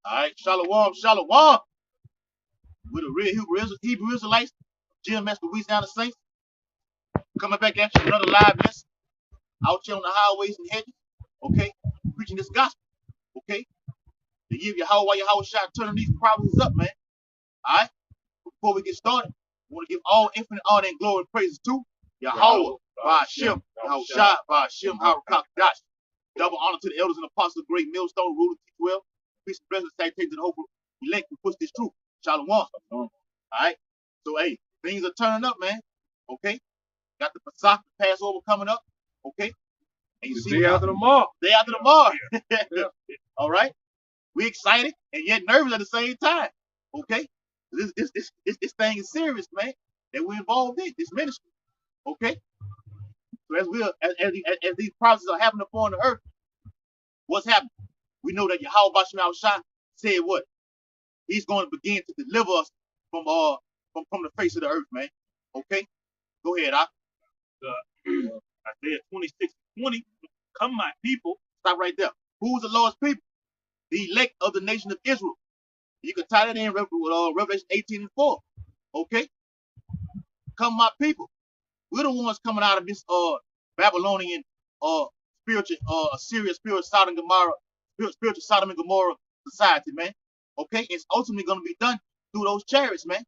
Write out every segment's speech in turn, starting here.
All right, Shalom, Shalom. With the real Hebrew Israelites, GmsLouisianaSaints, coming back at you another live lesson out here on the highways and hedges. Okay, preaching this gospel. Okay, to give you how shot turning these problems up, man. All right. Before we get started, we want to give all infinite honor and glory and praises to Yahweh, Ba'ashem, Yahushua, Ba'ashem, Harakakdash. Double honor to the elders and apostles of great millstone, ruler, teach well. Peace and blessings, salutations, and hope elect who push this truth. Shalom. All right. So, hey, things are turning up, man. Okay. Got the Pesach, the Passover coming up. Okay. And you see day after tomorrow. Day after tomorrow. Yeah. All right. We excited and yet nervous at the same time. Okay. This thing is serious, man. That we're involved in this ministry. Okay. So as these processes are happening upon the earth, what's happening? We know that Yahweh Bashim Shah said what? He's going to begin to deliver us from the face of the earth, man. Okay? Go ahead, Isaiah 26:20. Come, my people. Stop right there. Who's the Lord's people? The elect of the nation of Israel. You can tie that in Revelation 18:4. Okay? Come, my people. We're the ones coming out of this Babylonian spiritual Assyria, spiritual Sodom and Gomorrah society, man. Okay, it's ultimately going to be done through those chariots, man.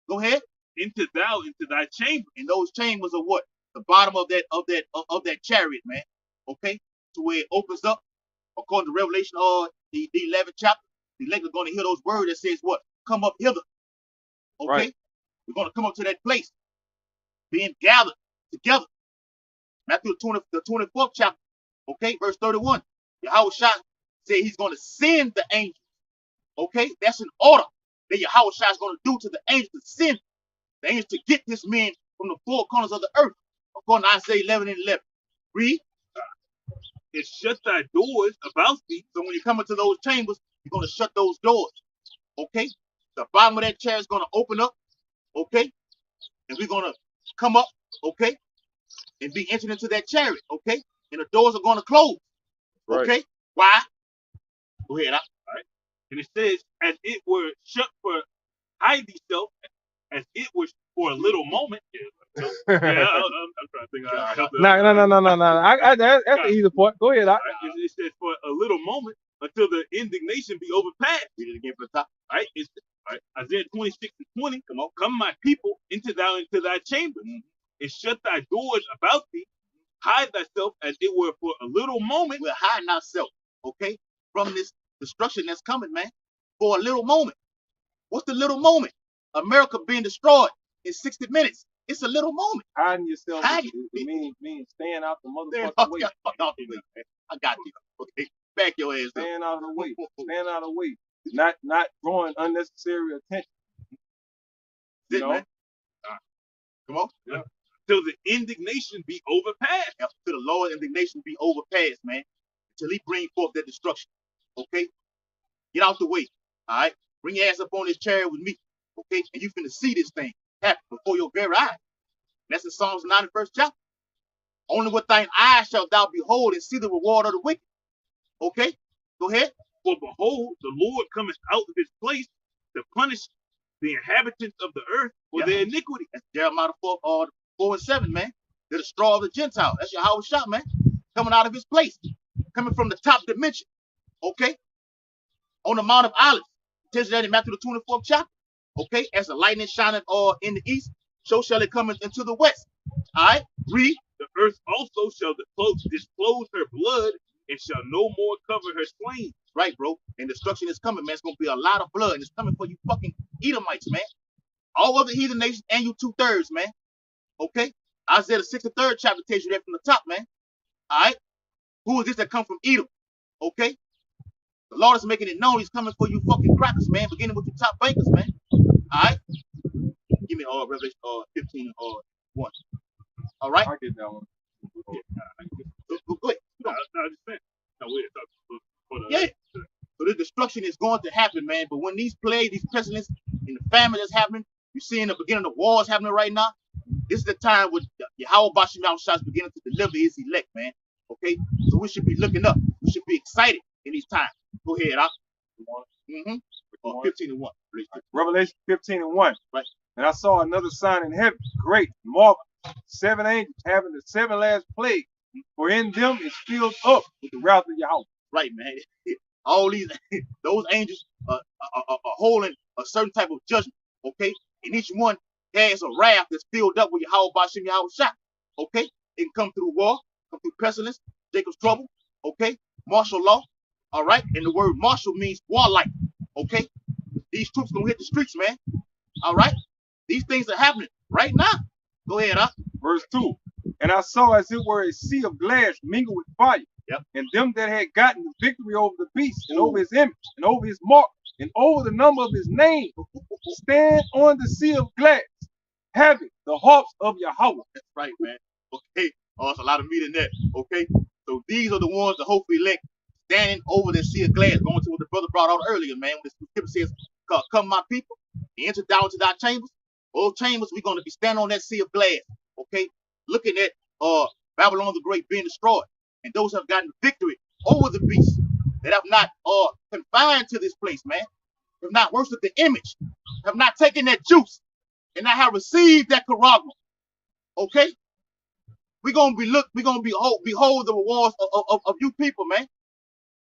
Go ahead. Into thy chamber. And those chambers are what? The bottom of that chariot, man. Okay, to where it opens up, according to Revelation, the 11th chapter. The elect are going to hear those words that says what? Come up hither. Okay, right. We're going to come up to that place, being gathered together. Matthew the 24th chapter. Okay, verse 31. Yahweh Shah said he's going to send the angels. Okay, that's an order that Yahweh Shah is going to do to the angels, to send the angels to get this man from the four corners of the earth, according to Isaiah 11:11. Read. And shut thy doors about thee. So when you come into those chambers, you're going to shut those doors. Okay, the bottom of that chair is going to open up. Okay, and we're going to come up. Okay, and be entered into that chariot. Okay, and the doors are going to close. Right. Okay, why? Go ahead. Right. And it says, as it were shut for hide thyself, as it was for a little moment. I'm trying to think. No. That's the easy part. Go ahead. It says for a little moment until the indignation be overpassed. Read it again from the top. Right. It's right. Isaiah 26:20. Come, my people, into thy chambers, and shut thy doors about thee. Hide thyself, as it were for a little moment. We're hiding ourselves, okay, from this destruction that's coming, man, for a little moment. What's the little moment? America being destroyed in 60 minutes. It's a little moment. Hiding yourself means staying out the motherfucking way. I got you. Okay, back your ass. Staying out of the way. Staying out of the way. Not drawing unnecessary attention. You know? Come on. Yeah. Till the indignation be overpassed. Till the Lord's indignation be overpassed, man. Till he bring forth that destruction. Okay? Get out the way. All right? Bring your ass up on this chariot with me. Okay? And you finna see this thing happen before your very eyes. That's in Psalms 91st chapter. Only with thine eyes shalt thou behold and see the reward of the wicked. Okay? Go ahead. For behold, the Lord cometh out of his place to punish the inhabitants of the earth for their iniquity. That's Jeremiah 4:7, man. The destroyer of the Gentile. That's Yahweh Shah, man. Coming out of his place. Coming from the top dimension. Okay? On the Mount of Olives. It tells you that in Matthew the 24th chapter. Okay? As the lightning shineth in the east, so shall it come into the west. Alright? Read. The earth also shall disclose her blood and shall no more cover her slain. Right, bro. And destruction is coming, man. It's going to be a lot of blood. And it's coming for you fucking Edomites, man. All other heathen nations and you 2/3, man. Okay? Isaiah the 63rd chapter tells you that from the top, man. Alright? Who is this that come from Edom? Okay? The Lord is making it known he's coming for you fucking crackers, man. Beginning with your top bankers, man. Alright? Give me Revelation 15:1. Alright? I get that one. Go ahead. Yeah. So the destruction is going to happen, man. But when these plagues, these pestilence, and the famine that's happening, you see in the beginning of the wars happening right now. This is the time when Yahweh Bashim Shah is beginning to deliver his elect, man. Okay? So we should be looking up. We should be excited in these times. Go ahead, Or 15:1. Revelation 15:1. Right. And I saw another sign in heaven, great, marvelous, 7 angels having the 7 last plagues, for in them is filled up with the wrath of Yahweh. Right, man. All these, those angels are holding a certain type of judgment, okay? And each one has a wrath that's filled up with Yahweh Bashim Yahweh Shah, okay? It can come through war, come through pestilence, Jacob's trouble, okay? Martial law, all right? And the word martial means warlike, okay? These troops gonna hit the streets, man, all right? These things are happening right now. Go ahead, huh? Verse 2. And I saw as it were a sea of glass mingled with fire. Yep. And them that had gotten the victory over the beast, and over his image, and over his mark, and over the number of his name, stand on the sea of glass, having the harps of Yahweh. That's right, man. Okay. Oh, it's a lot of meat in there. Okay. So these are the ones that hopefully elect standing over the sea of glass, going to what the brother brought out earlier, man. When the scripture says, come my people, and enter down to thy chambers. Those chambers, we're going to be standing on that sea of glass. Okay. Looking at Babylon the Great being destroyed. And those have gotten victory over the beast that have not confined to this place, man. Have not worshipped the image, have not taken that juice, and not have received that charagma. Okay? We're gonna behold the rewards of you people, man.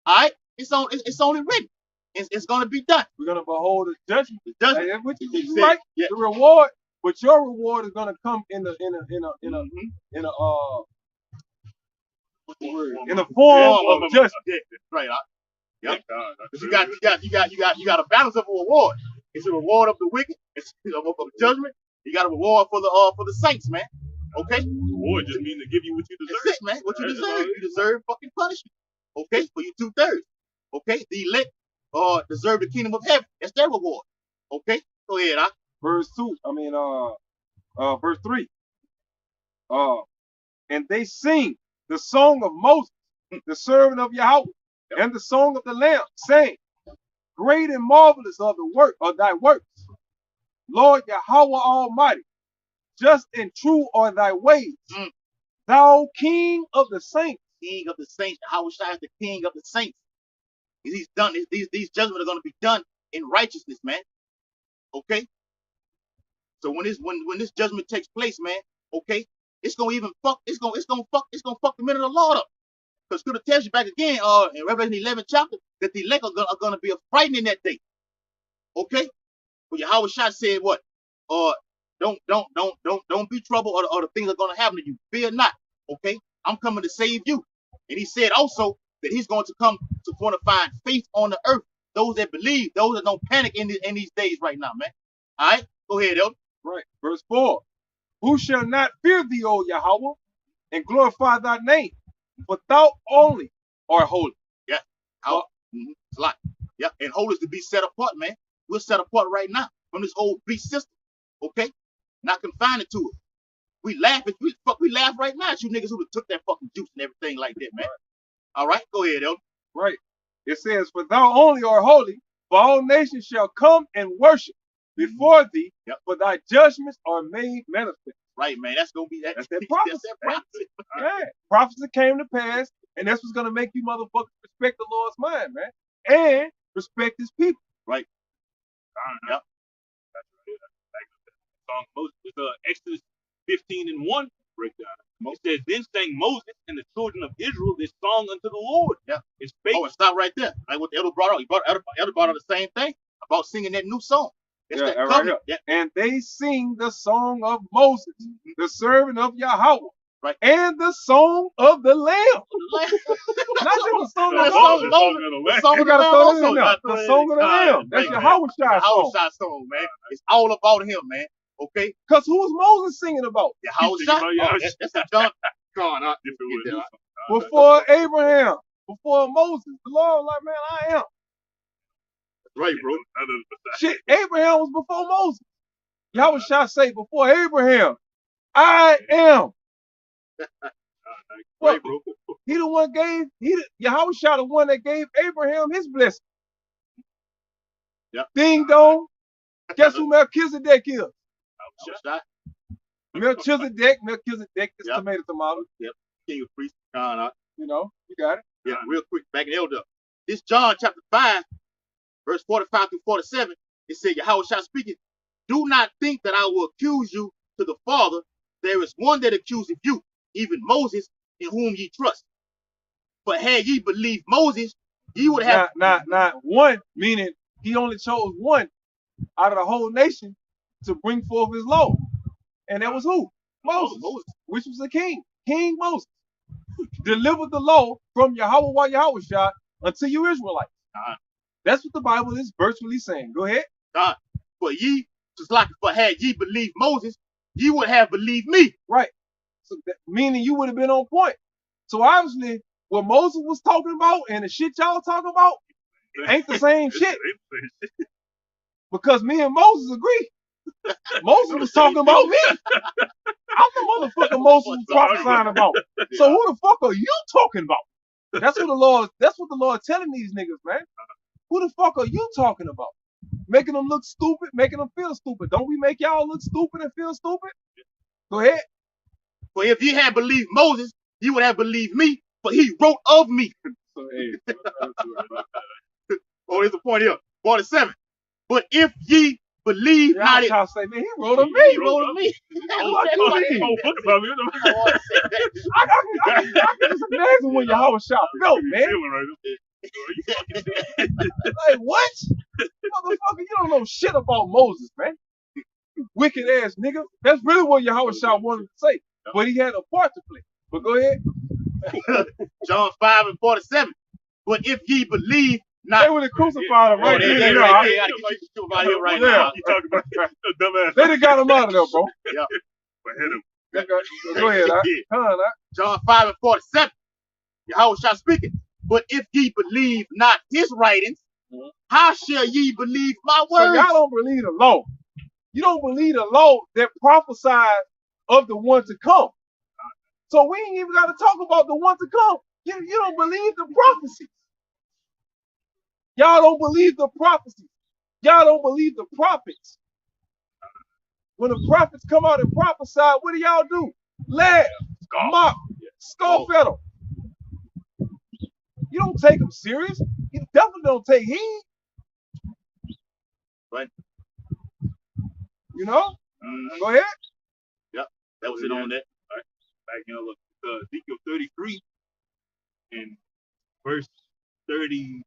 All right? It's only written. It's gonna be done. We're gonna behold the judgment. The judgment. Like, which is right. Yeah. The reward, but your reward is gonna come in the form of justice. Yeah, right. Yep. You got a balance of a reward. It's a reward of the wicked. It's of judgment. You got a reward for the saints, man. Okay. Reward just means to give you what you deserve. That's it, man. What you deserve. You deserve fucking punishment. Okay, for you 2/3. Okay, the elect deserve the kingdom of heaven. That's their reward. Okay, go ahead, huh? Verse 3. And they sing the song of Moses, the servant of Yahweh, and the song of the Lamb, saying, great and marvelous are the work of thy works, Lord Yahweh Almighty. Just and true are thy ways, thou King of the saints. King of the saints. Yahweh Shai is the King of the saints. He's done. These judgments are going to be done in righteousness, man. Okay. So when this judgment takes place, man, okay, it's gonna fuck the men of the Lord up. Because Scripture tells you back again, in Revelation 11 chapter, that the elect are gonna be frightened in that day. Okay? But Yahweh Shai said what? Don't be troubled, or the things are gonna happen to you. Fear not. Okay? I'm coming to save you. And he said also that he's going to come to want to find faith on the earth. Those that believe, those that don't panic in these days right now, man. All right? Go ahead, Elder. Right. Verse 4. Who shall not fear thee, O Yahweh, and glorify thy name? For thou only art holy. Yeah. It's a lot. Yeah. And holy is to be set apart, man. We're set apart right now from this old beast system. Okay? Not confined to it. We laugh right now at you niggas who took that fucking juice and everything like that, man. All right? Go ahead, Elder. Right. It says, for thou only art holy, for all nations shall come and worship before thee, for thy judgments are made manifest. Right, man. That's gonna be that. That's that prophecy. That's that prophecy. Right. Prophecy came to pass, and that's what's gonna make you motherfuckers respect the Lord's mind, man, and respect His people. Right. Yep. Song Moses. It's Exodus 15:1 breakdown. It says, then sang Moses and the children of Israel this song unto the Lord. Yeah. It's faith. Oh, and stop right there. Like what the Elder brought out. Elder brought out the same thing about singing that new song. That's that right. Yeah. And they sing the song of Moses, the servant of Yahweh, right, and the song of the Lamb. Not just the song of the Lamb. The song of the Lamb. The song of the Lamb. That's Yahweh Shai song, man. It's all about him, man. Okay? Because who was Moses singing about? Yahweh Shai. That's a John. Before Abraham, before Moses, the Lord was like, man, I am. Right, bro. Shit, Abraham was before Moses. Yahweh Shai say, before Abraham, I am. Right, bro. He the one Yahweh Shai the one that gave Abraham his blessing. Yep. Ding dong. Guess who Melchizedek is? Melchizedek is tomato. Yep. King of priests. You know, you got it. Yeah, real quick, back in Elder. This John chapter 5, verse 45 through 47, it said, Yahweh shall speak, do not think that I will accuse you to the Father. There is one that accuseth you, even Moses, in whom ye trust. But had ye believed Moses, ye would have... Not one, meaning he only chose one out of the whole nation to bring forth his law. And that was who? Moses, which was the king. King Moses. Delivered the law from Yahweh Yahweh unto you Israelites. That's what the Bible is virtually saying. Go ahead. But ye, just like for had ye believed Moses, ye would have believed me. Right. So that, meaning you would have been on point. So obviously, what Moses was talking about and the shit y'all talking about ain't the same shit. Because me and Moses agree. Moses was talking about me. I'm the motherfucker Moses was prophesying about. So who the fuck are you talking about? That's what the Lord telling these niggas, man. Who the fuck are you talking about? Making them look stupid, making them feel stupid. Don't we make y'all look stupid and feel stupid? Go ahead. For if ye had believed Moses, ye would have believed me, for he wrote of me. Oh, here's the point here. 47. But if ye believe not it. Y'all say, man, he wrote of me. He wrote of me. I can just imagine when Yahweh shot felt, man. Like, what? Motherfucker, you don't know shit about Moses, man. Wicked ass nigga. That's really what Yahweh Shah wanted to say. But he had a part to play. But go ahead. John 5 and 47. But if ye believe not. They would have crucified him right there. They done got him out of there, bro. Yeah. Go ahead. John 5 and 47. Yahweh Shah speaking. But if ye believe not his writings, how shall ye believe my words? So y'all don't believe the law. You don't believe the law that prophesied of the one to come. So we ain't even got to talk about the one to come. You don't believe the prophecies. Y'all don't believe the prophecies. Y'all don't believe the prophets. When the prophets come out and prophesy, what do y'all do? Laugh, mock, scoff at them. You don't take them serious. You definitely don't take heed. Right. You know? Go ahead. Yep. That was it on that. All right. Back in Ezekiel 33 and verse 31,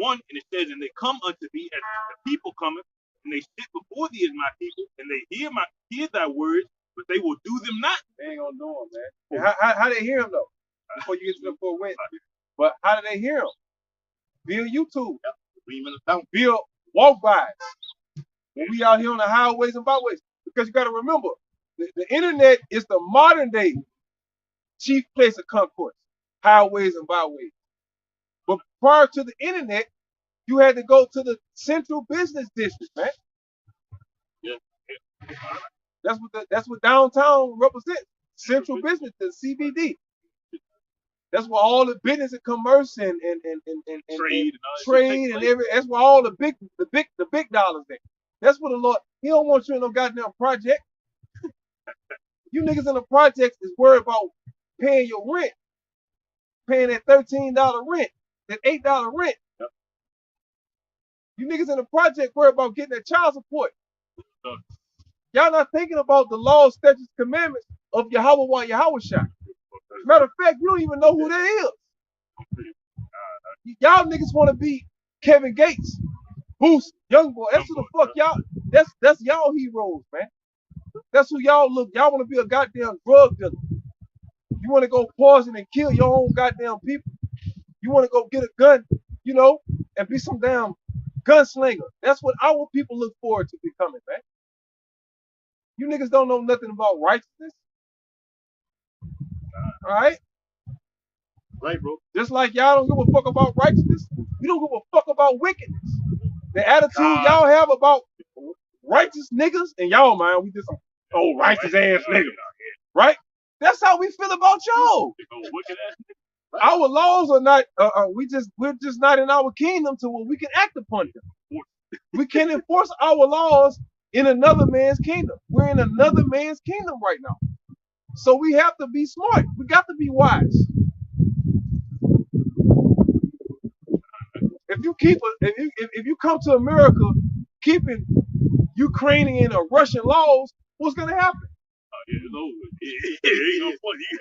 and it says, and they come unto thee as the people cometh, and they sit before thee as my people, and they hear thy words, but they will do them not. They ain't gonna do them, man. How they hear them though? Before you get to the 4 wins. But how do they hear them? Via YouTube. Via walk-bys. When we out here on the highways and byways. Because you got to remember, the internet is the modern day chief place of concourse. Highways and byways. But prior to the internet, you had to go to the central business district, man. Yeah. That's what downtown represents. Central business, the CBD. That's where all the business and commerce and trade and every. That's where all the big dollars there. That's what the Lord. He don't want you in no goddamn project. You niggas in the projects is worried about paying your rent, paying that $13 rent, that $8 rent. Yep. You niggas in the project worried about getting that child support. Y'all not thinking about the laws, statutes, commandments of Yahweh Yahweh Shah. Matter of fact, you don't even know who that is. Y'all niggas want to be Kevin Gates, Boost, Young Boy. That's who the fuck y'all. That's y'all heroes, man. That's who y'all look. Y'all want to be a goddamn drug dealer. You want to go poison and kill your own goddamn people. You want to go get a gun, you know, and be some damn gunslinger. That's what our people look forward to becoming, man. You niggas don't know nothing about righteousness. All right? Right, bro. Just like y'all don't give a fuck about righteousness, you don't give a fuck about wickedness. The attitude y'all have about righteous niggas, and y'all, man, we just some old righteous ass niggas, right? That's how we feel about y'all. Our laws are not. We're just not in our kingdom to where we can act upon them. We can't enforce our laws in another man's kingdom. We're in another man's kingdom right now. So we have to be smart. We got to be wise. If if you come to America keeping Ukrainian or Russian laws, what's gonna happen? Yeah, it's over. It ain't no fun. You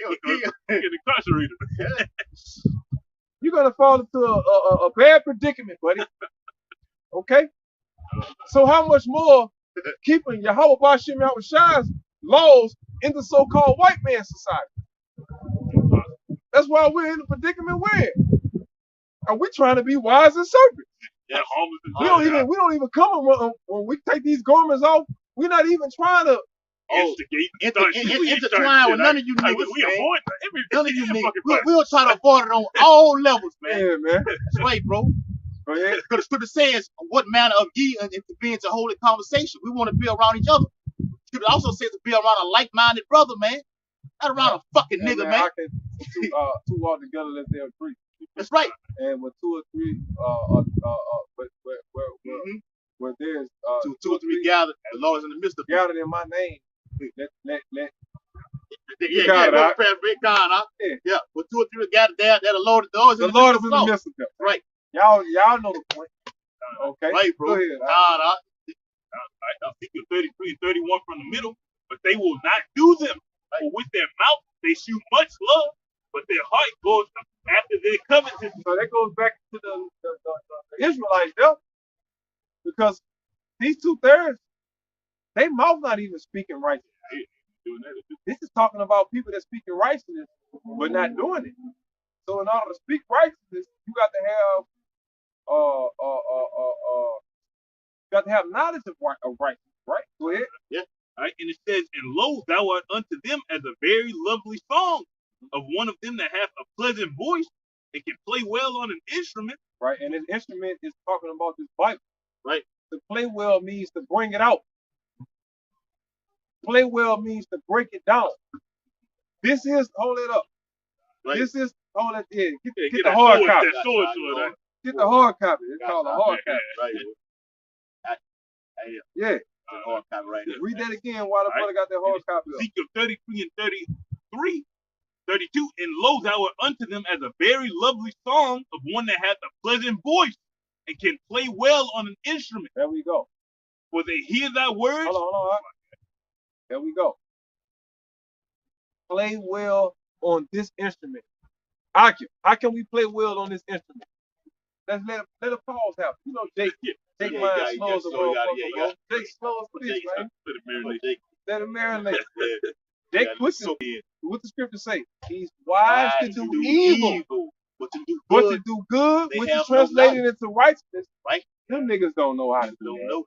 get incarcerated. You're gonna fall into a bad predicament, buddy. Okay? So how much more keeping Yahweh Bashim Yahushai's laws in the so-called white man society? That's why we're in the predicament we're in. And we're trying to be wise as serpents. Yeah, we don't even come around when we take these garments off. We're not even trying to intertwine with none of you niggas. We avoid none of you niggas. We'll try to avoid it on all levels, man. Yeah, man. That's right, bro. Go ahead. Because the scripture says, what manner of ye and to be into holy conversation. We want to be around each other. The scripture also says to be around a like-minded brother, man. Not around a fucking nigga, man. I can two walk together, let them agree. That's right. And when two or three, where there's two or three gathered, the Lord is in the midst of gathered in my name. Let yeah. With two or three gathered there, that the Lord is in the midst of them. Right. Y'all know the point. Okay. Right, bro. Go ahead. Ezekiel 33 and 31 from the middle, but they will not do them. For with their mouth they shew much love, but their heart goes after their covetous. So that goes back to the Israelites there. Because these 2/3, they mouth not even speaking righteousness. This is talking about people that speaking righteousness, but not doing it. So in order to speak righteousness, you got to have knowledge of righteousness, right? Go ahead. Yeah. All right. And it says, and lo, thou art unto them as a very lovely song of one of them that hath a pleasant voice and can play well on an instrument. Right. And an instrument is talking about this Bible. Right. To play well means to bring it out. Play well means to break it down. This is, hold it up. Right. This is, hold it in. Get the hard copy. Get the hard copy. It's called a hard copy. Right. Yeah. Hard copy right there. Read that again while the brother got that hard copy up. Ezekiel 33 and 33, 32, and lo, thou art unto them as a very lovely song of one that hath a pleasant voice and can play well on an instrument. There we go. For they hear thy words. Hold on. There we go. Play well on this instrument. How can we play well on this instrument? Let's let a pause happen. You know, Jake mind slows the Jake slows for this, man. Let him marinate. Jake puts it. What the scripture say? He's wise to do evil, but to do good, which is translated into righteousness. Right? Them niggas don't know how to do that.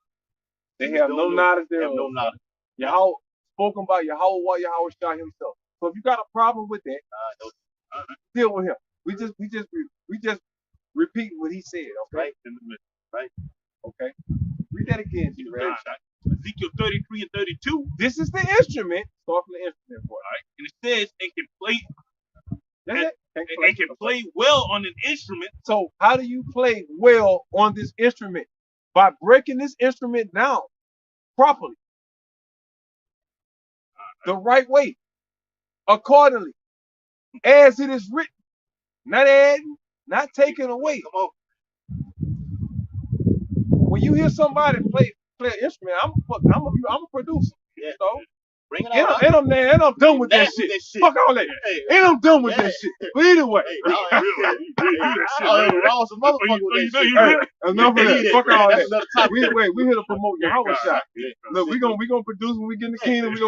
They have no knowledge thereof. No knowledge. Yahweh spoken by Yahweh Shah himself. So if you got a problem with that, deal with him. We just repeat what he said. Okay. Right. Okay. Read that again, G. Ezekiel 33 and 32. This is the instrument. Start from the instrument part. Right. And it says, and can play. And can play well on an instrument. So how do you play well on this instrument? By breaking this instrument down properly, the right way, accordingly, as it is written, not adding, not taking away. When you hear somebody play an instrument, I'm a producer. Yeah. So bring it out. And I'm done with that shit. Fuck all that. And I'm done with that shit. But anyway. Enough of that. Fuck all that. We here to promote Yahweh shot. Look, we gonna produce when we get in the kingdom. We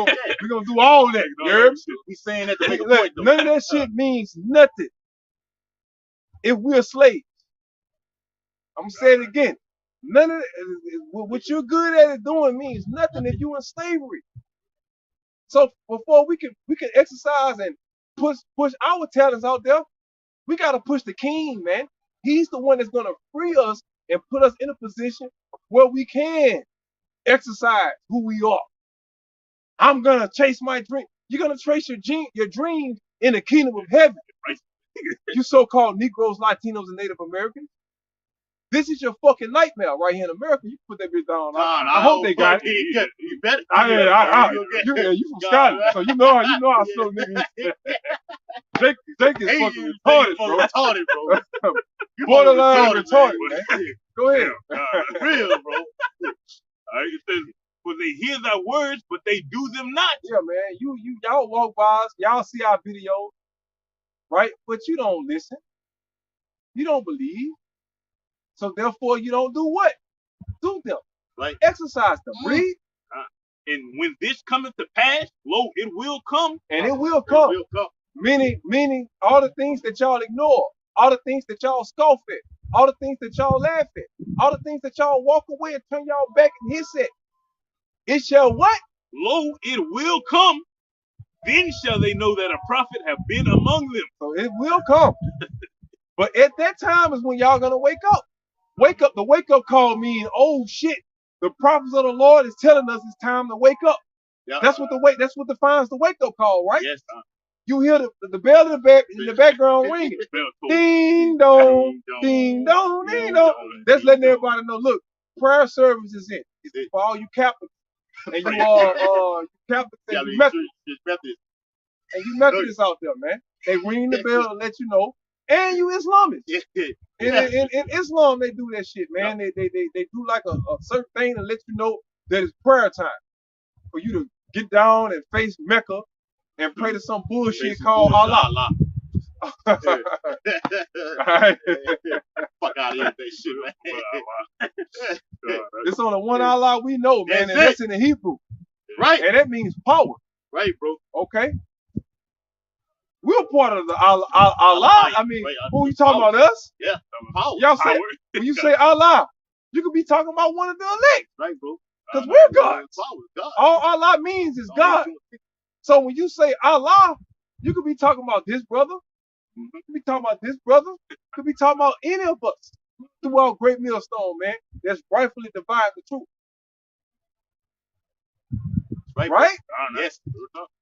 gonna do all that. You heard? We saying that to make a point, though. None of that shit means nothing if we're slaves. I'm gonna say it again. None of what you're good at it doing means nothing if you're in slavery. So before we can exercise and push our talents out there, we gotta push the king, man. He's the one that's gonna free us and put us in a position where we can exercise who we are. I'm gonna chase my dream. You're gonna trace your dreams in the kingdom of heaven. You so-called Negroes, Latinos, and Native Americans. This is your fucking nightmare right here in America. You put that bitch down. I hope they got it. You bet. You from Scotland, so you know how slow niggas. Jake is fucking retarded, bro. Borderline retarded, man. man. Go ahead. Real, bro. All right, it says, for they hear thy words, but they do them not. Yeah, man. Y'all walk by us, y'all see our videos, right? But you don't listen. You don't believe. So therefore, you don't do what? Do them. Right. Exercise them. Read. And when this cometh to pass, lo, it will come. And it will come. It will come. Meaning all the things that y'all ignore, all the things that y'all scoff at, all the things that y'all laugh at, all the things that y'all walk away and turn y'all back and hiss at. It shall what? Lo, it will come. Then shall they know that a prophet have been among them. So it will come. But at that time is when y'all gonna wake up. Wake up. The wake up call means, oh shit, the prophets of the Lord is telling us it's time to wake up. Yeah. That's what defines the wake up call, right? Yes. You hear the bell in the background ringing. Ding dong, ding dong, ding dong. That's letting everybody know. Look, prayer service is in. It's for all you Catholics and you Catholics and you Methodists out there, man. They ring the bell to let you know. And you Islamists. In Islam, they do that shit, man. They do like a certain thing to let you know that it's prayer time for you to get down and face Mecca and pray to some bullshit called Allah. Fuck out of here with that shit, man. It's only one Allah we know, man, and that's in the Hebrew. Right. And that means power. Right, bro. Okay. We're part of the Allah. I mean, who you talking about, us? Yeah. Power. Y'all say, when you say Allah, you could be talking about one of the elect. Right, bro. Because we're gods. God. All Allah means is God. So when you say Allah, you could be talking about this brother. You could be talking about this brother. You could be talking about any of us throughout Great Millstone, man. That's rightfully dividing the truth. Right? Yes.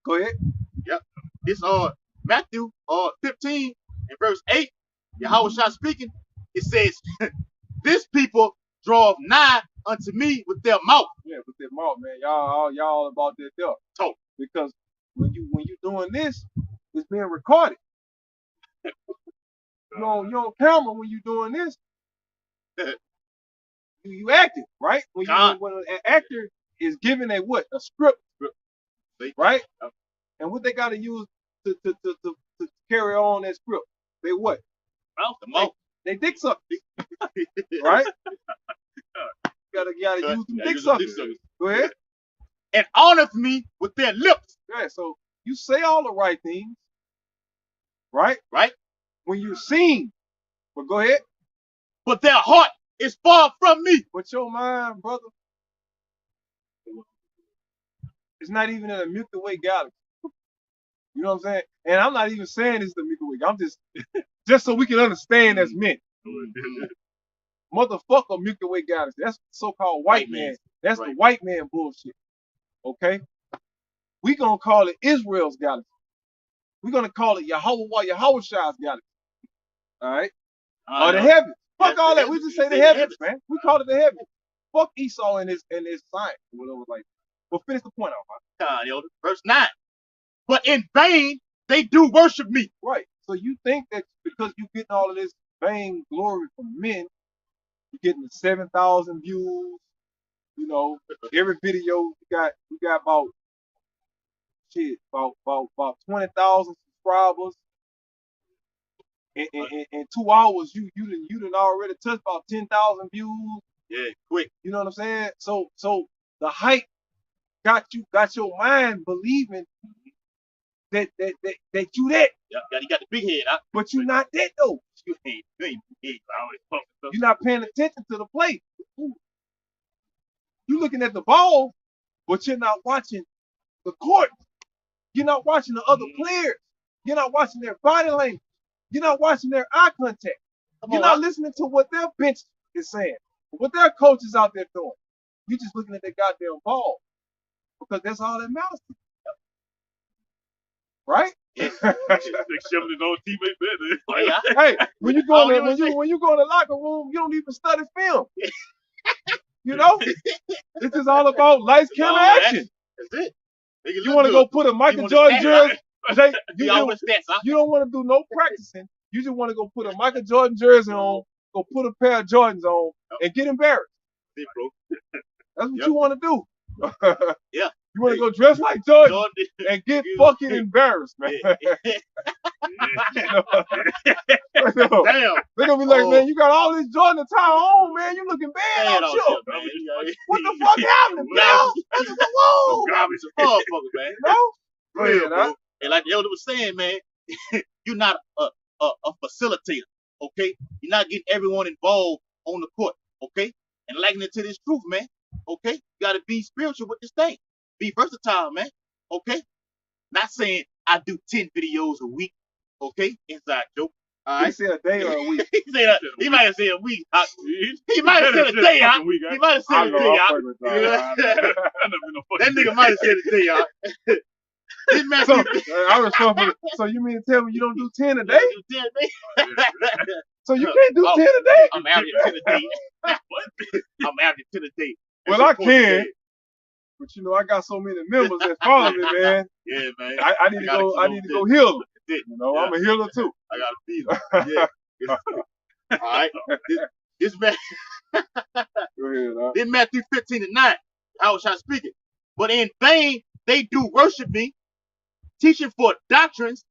Go ahead. Yep. This Matthew 15 and verse 8, Yahweh Shah speaking, it says, this people draw nigh unto me with their mouth. Yeah, with their mouth, man. Y'all about that there. Talk. Because when you doing this, it's being recorded. You on camera when you doing this. you acting, right? When an actor is given a what? A script. Right? And what they gotta use to carry on that script? They what? Mouth. They dick suck. Right? gotta use them dick suckers. Go ahead. And honor me with their lips. Yeah, so you say all the right things, right? Right. When you're seen, but go ahead. But their heart is far from me. But your mind, brother, it's not even in a Milky Way galaxy. You know what I'm saying? And I'm not even saying it's the Milky Way. I'm just so we can understand as men. Motherfucker Milky Way galaxy. That's so-called white man. That's the white man bullshit. Okay? We gonna call it Israel's galaxy. We're gonna call it Yahweh Shah's galaxy. Alright? Or the heavens. Fuck all that. We just say the heavens, man. We call it the heavens. Fuck Esau and his science. Whatever, like. But finish the point out, man. Verse 9. But in vain they do worship me. Right. So you think that because you're getting all of this vain glory from men, you're getting the 7,000 views, you know, every video we got about 20,000 subscribers. In 2 hours, you done already touched about 10,000 views. Yeah, quick. You know what I'm saying? So the hype got your mind believing that you that. Yeah, you got the big head, huh? But you not that though. You ain't big head. You're not paying attention to the play. You looking at the ball, but you're not watching the court. You're not watching the other players. You're not watching their body language. You're not watching their eye contact. You're not listening to what their bench is saying, what their coach is out there doing. You're just looking at their goddamn ball because that's all that matters to you. Right? They shoving his own teammate better. Hey, when you go in the locker room, you don't even study film. You know, it's just all about lights, camera, action. That's it. You want to go put a Michael Jordan jersey? You don't want to do no practicing. You just want to go put a Michael Jordan jersey on, go put a pair of Jordans on, and get embarrassed. See, bro. That's what Yep. you want to do. Yeah. You want to go dress like Jordan Jordan. and get fucking embarrassed, man. Damn. They're gonna be like, man, you got all this Jordan attire on, man. You looking bad Bad out on here. shit, man. What the fuck happened, Yeah. man? Whoa, Garbage motherfucker, man. you know? Go Real, ahead, bro. huh? And like the elder was saying, man, you're not a facilitator, okay? You're not getting everyone involved on the court, okay? And liking it to this truth, man, okay? You gotta be spiritual with this thing. Be versatile, man, okay? Not saying I do 10 videos a week, okay? Inside joke. All He right. said a day or a week. He might have said a week. He might have said a day out. He might have I said a know, day I'm out. fucking with y'all. That nigga might have said a day out. This man So, I was talking. So you mean to tell me you don't do 10 a day? do 10 a day. So you can't do Oh. 10 a day? I'm averaging 10 a day. I'm averaging 10 a day. Well, I can. But you know, I got so many members that follow me, man. Yeah, man. I need to go. I need to go heal them. You know, I'm a healer too. I gotta feed them. Yeah. All right. This man. Go ahead, huh? In Matthew 15:9, how shall I speak it? But in vain they do worship me, teaching for doctrines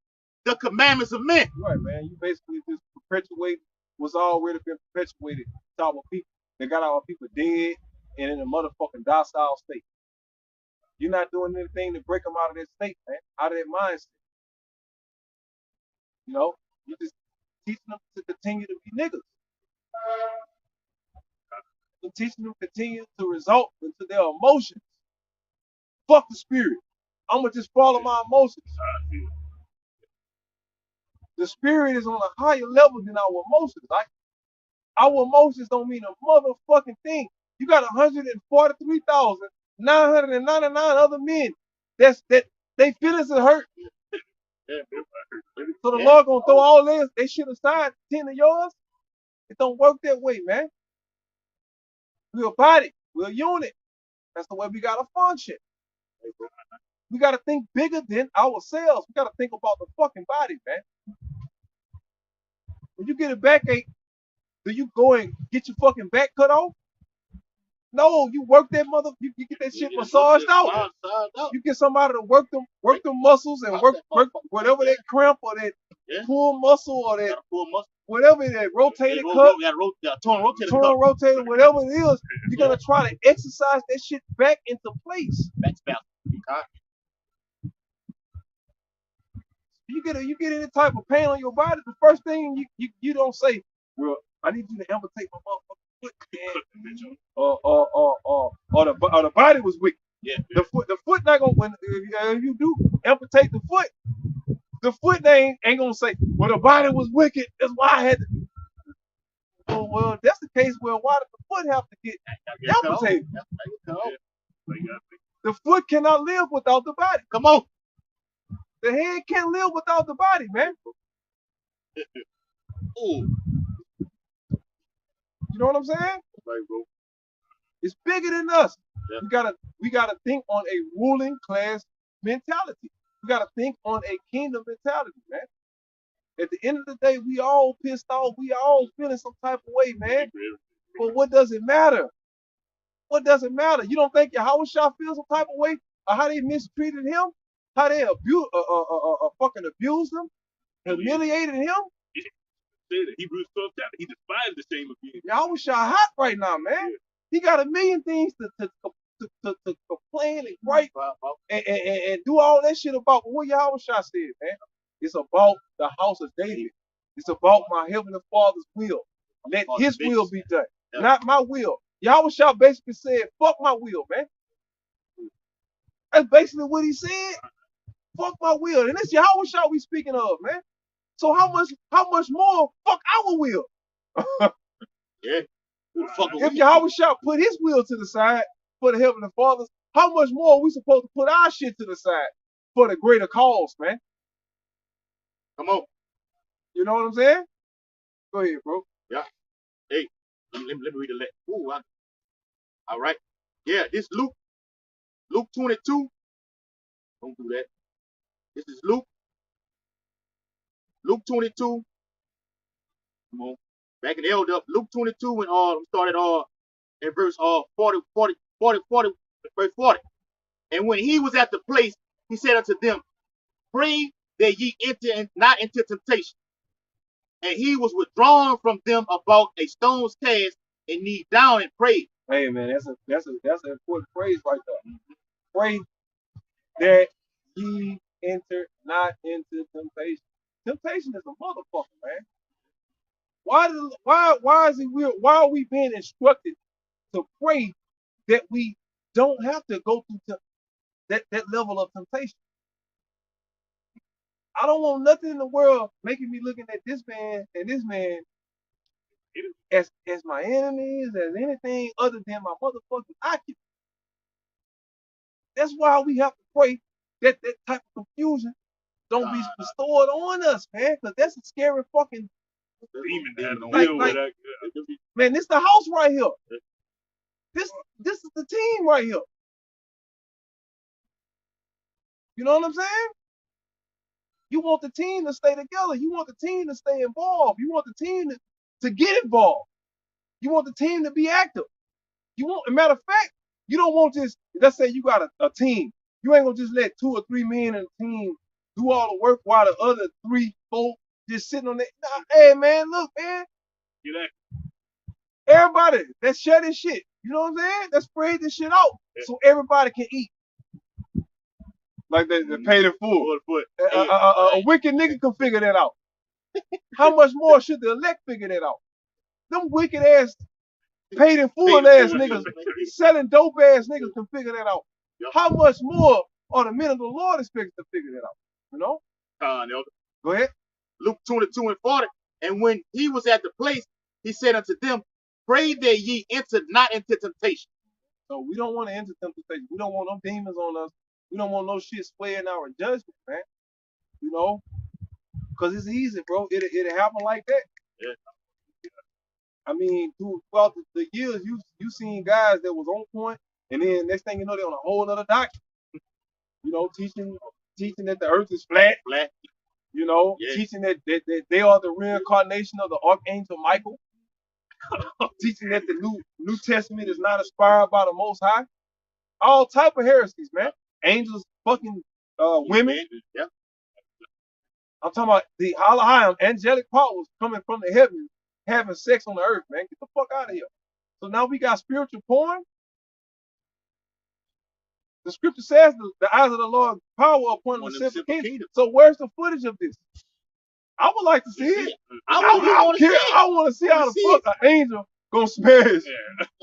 the commandments of men. Right, man. You basically just perpetuate what's already been perpetuated to our people. They got our people dead and in a motherfucking docile state. You're not doing anything to break them out of that state, man, out of that mindset. You know, you just teaching them to continue to be niggas. You're teaching them to continue to result into their emotions. Fuck the spirit. I'm gonna just follow my emotions. The spirit is on a higher level than our emotions. Our emotions don't mean a motherfucking thing. You got 143,999 other men that they feelings are hurt. So the Lord gonna throw all they shit aside, 10 of yours? It don't work that way, man. We're a body, we're a unit. That's the way we gotta function. We gotta think bigger than ourselves. We gotta think about the fucking body, man. When you get a backache, do you go and get your fucking back cut off? No, you work that you get that shit massaged out. You get somebody to work them muscles and work whatever that cramp or that pull muscle or that whatever that rotated cup, torn rotated, whatever it is, you're gonna try to exercise that shit back into place. You get any type of pain on your body, the first thing you don't say, well, I need you to amputate my motherfucking foot, or the body was weak. Yeah. The foot not gonna if you do amputate the foot ain't gonna say, well, the body was wicked. That's why I had to. Well, if that's the case. Well, why did the foot have to get amputated? The foot cannot live without the body. Come on. The head can't live without the body, man. Ooh. You know what I'm saying? Right, bro. It's bigger than us. Yeah. We gotta think on a ruling class mentality. We gotta think on a kingdom mentality, man. At the end of the day, we all pissed off. We all feeling some type of way, man. But what does it matter? What does it matter? You don't think Yahweh Shah feels some type of way or how they mistreated him? How they fucking abused him? Humiliated him? Hebrews 12 chapter. He despised the shame of being. Yahweh Shah hot right now, man. He got a million things to complain and gripe and do all that shit about. But what Yahweh Shah said, man, it's about the house of David. It's about my heavenly Father's will. Let His will be done, not my will. Yahweh Shah basically said, "Fuck my will, man." That's basically what he said. Fuck my will, and it's Yahweh Shah we speaking of, man. So how much more fuck our will? Yeah. If Yahweh Shah put his will to the side for the heavenly fathers, how much more are we supposed to put our shit to the side for the greater cause, man? Come on. You know what I'm saying? Go ahead, bro. Yeah. Hey, let me read the letter. Ooh, all right. Yeah, this Luke 22. Don't do that. This is Luke 22, Come on. Back in Elder, Luke 22 and started in verse 40, verse 40. And when he was at the place, he said unto them, pray that ye enter not into temptation. And he was withdrawn from them about a stone's cast and kneeled down and prayed. Hey man, that's an important phrase right there. Pray that ye enter not into temptation. Temptation is a motherfucker, man. Why are we being instructed to pray that we don't have to go through that level of temptation? I don't want nothing in the world making me looking at this man and this man as my enemies, as anything other than my motherfucking occupant. That's why we have to pray that type of confusion don't be bestowed on us, man, because that's a scary fucking demon. Man, this the house right here. This is the team right here. You know what I'm saying? You want the team to stay together. You want the team to stay involved. You want the team to get involved. You want the team to be active. You want, a matter of fact, you don't want just, let's say you got a team. You ain't gonna just let 2 or 3 men in a team do all the work while the other 3, 4 just sitting on that. Nah, hey man, look, man. Everybody, let's share this shit. You know what I'm saying? Let's spread this shit out so everybody can eat. Like they paid in full. A wicked nigga can figure that out. How much more should the elect figure that out? Them wicked ass, paid in full ass niggas, selling dope ass niggas can figure that out. How much more are the men of the Lord expected to figure that out? You know? Go ahead. Luke 22 and 40. And when he was at the place, he said unto them, pray that ye enter not into temptation. So we don't want to enter temptation. We don't want no demons on us. We don't want no shit swaying our judgment, man. You know? Because it's easy, bro. It'll happen like that. Yeah. I mean, throughout the years, you seen guys that was on point, and then next thing you know, they're on a whole other doctrine. You know, teaching that the earth is flat. You know, teaching that they are the reincarnation of the Archangel Michael. Teaching that the New Testament is not inspired by the Most High. All type of heresies, man. Angels fucking women. Yeah. I'm talking about the high angelic powers coming from the heavens, having sex on the earth, man. Get the fuck out of here. So now we got spiritual porn. The scripture says the eyes of the Lord power upon the seven kingdoms. So where's the footage of this? I would like to see it. I want to see how the fuck an angel gonna smash.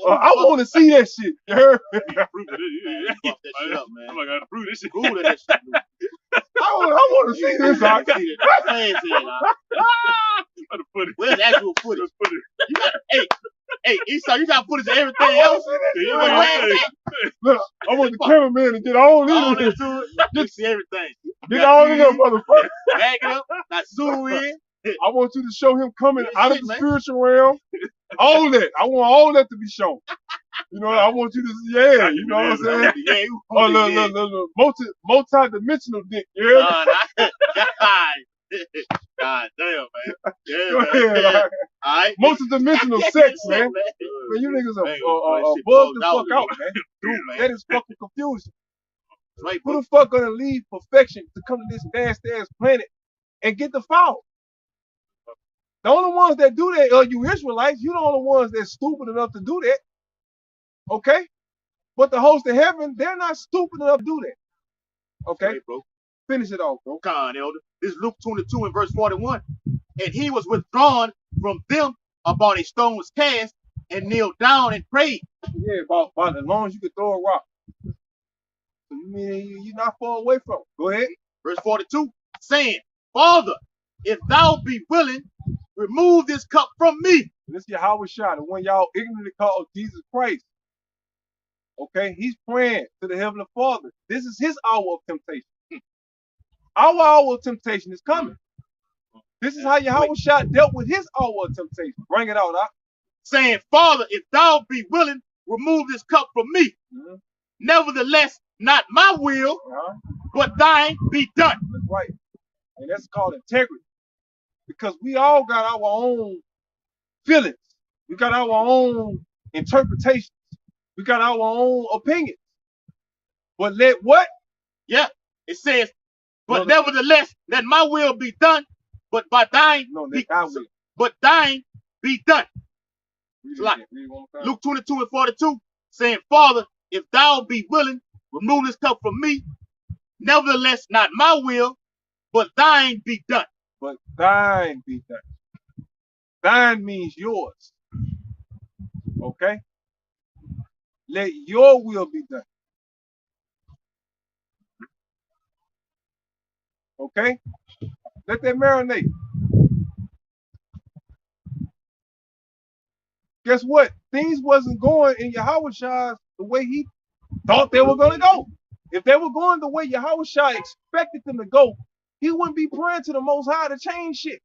I want to see that shit. You heard? Fuck that shit up, man. I'm not gonna prove this shit. Google that shit. I want to see this. Where's the actual footage? You got, hey, Esau, you got footage of everything else. Look, I want the cameraman to get all into it. You see everything. Get all in there, motherfucker. Bag it up, not zoom in. I want you to show him coming out of the spiritual realm. All that. I want all that to be shown. You know, I want you to see, you know what I'm saying? Look. Multi-dimensional dick. Yeah. God damn, man. Yeah, go ahead, man. All right. Multi-dimensional sex, man. Man, you niggas are bugged the fuck out, man. Dude, that is fucking confusion. Right, who the fuck gonna leave perfection to come to this nasty ass planet and get the foul? The only ones that do that are you Israelites. You the only ones that's stupid enough to do that. Okay? But the host of heaven, they're not stupid enough to do that. Okay? Right, bro. Finish it off, bro. Come on, Elder. This is Luke 22 and verse 41. And he was withdrawn from them about a stone's cast and kneeled down and prayed. Yeah, about as long as you could throw a rock. So you mean you're not far away from it. Go ahead. Verse 42, saying, Father, if thou be willing, remove this cup from me. This is Yahweh Shah, the one y'all ignorantly call Jesus Christ. Okay, he's praying to the Heavenly Father. This is his hour of temptation. Our hour of temptation is coming. This is how Yahweh Shah dealt with his hour of temptation. Bring it out, saying, Father, if thou be willing, remove this cup from me. Nevertheless, not my will, but thine be done. That's right. And that's called integrity. Because we all got our own feelings. We got our own interpretations. We got our own opinions. But let what? Yeah. It says, but No, nevertheless, let my will be done, but by thine no, be, let thy will. but thine be done. Read It's it like again. Read it one more time. Luke 22 and 42, saying, Father, if thou be willing, remove this cup from me. Nevertheless, not my will, but thine be done. But thine be done. Thine means yours. Okay? Let your will be done. Okay? Let that marinate. Guess what? Things wasn't going in Yahushua the way he thought they were going to go. If they were going the way Yahushua expected them to go, he wouldn't be praying to the Most High to change shit.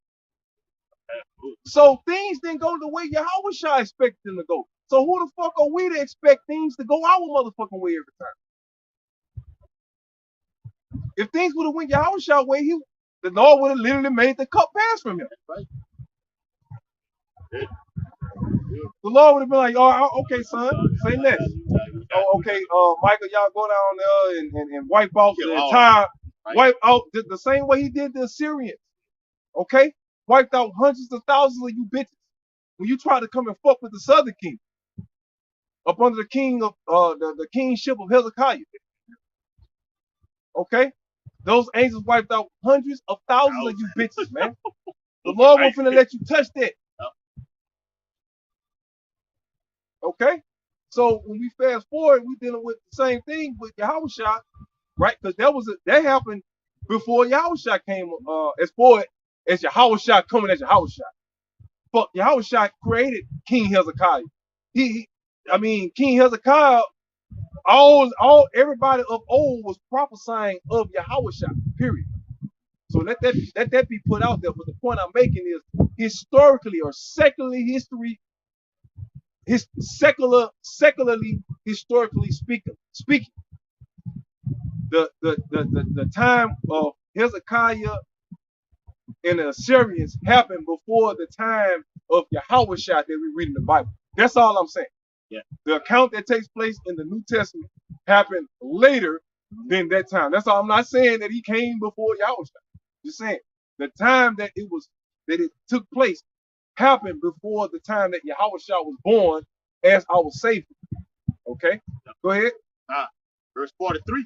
So things didn't go the way Yahushua expected them to go. So who the fuck are we to expect things to go our motherfucking way every time? If things would have went Yahushua's way, the Lord would have literally made the cup pass from him. The Lord would have been like, oh, okay, son, say less. Oh, okay, Michael, y'all go down there and wipe out the entire, wipe out the same way he did the Assyrians. Okay? Wiped out hundreds of thousands of you bitches. When you try to come and fuck with the southern king, up under the king of the kingship of Hezekiah. Okay? Those angels wiped out hundreds of thousands of you bitches, man. The Lord won't finna let you touch that. Okay? So when we fast forward, we dealing with the same thing with Yahushua, right? Because that happened before Yahushua came, as far as Yahushua coming as Yahushua. But Yahushua created King Hezekiah. King Hezekiah, everybody of old was prophesying of Yahushua, period. So let that be put out there. But the point I'm making is historically or secularly history, secularly historically speaking, the time of Hezekiah and the Assyrians happened before the time of Yahushua that we read in the Bible. That's all I'm saying. Yeah. The account that takes place in the New Testament happened later than that time. That's all. I'm not saying that he came before Yahushua. Just saying the time that it took place happened before the time that Yahushua was born as our Savior. Okay? Go ahead. Verse 43.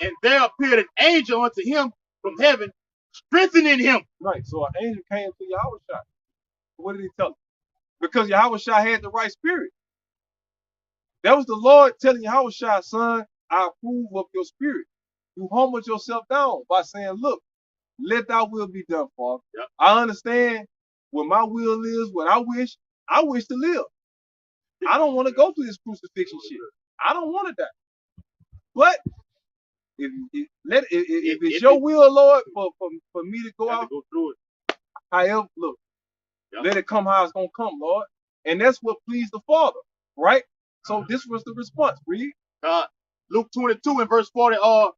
And there appeared an angel unto him from heaven, strengthening him. Right. So an angel came to Yahushua. What did he tell him? Because Yahushua had the right spirit. That was the Lord telling Yahushua, son, I approve of your spirit. You humbled yourself down by saying, look, let thy will be done, Father. Yep. I understand what my will is, what I wish to live. I don't want to go through this crucifixion shit. I don't want to die. But if it's your will, Lord, for me to go out, go through it. However, look, let it come how it's gonna come, Lord. And that's what pleased the Father, right? So this was the response. Read. Luke 22 and verse 44.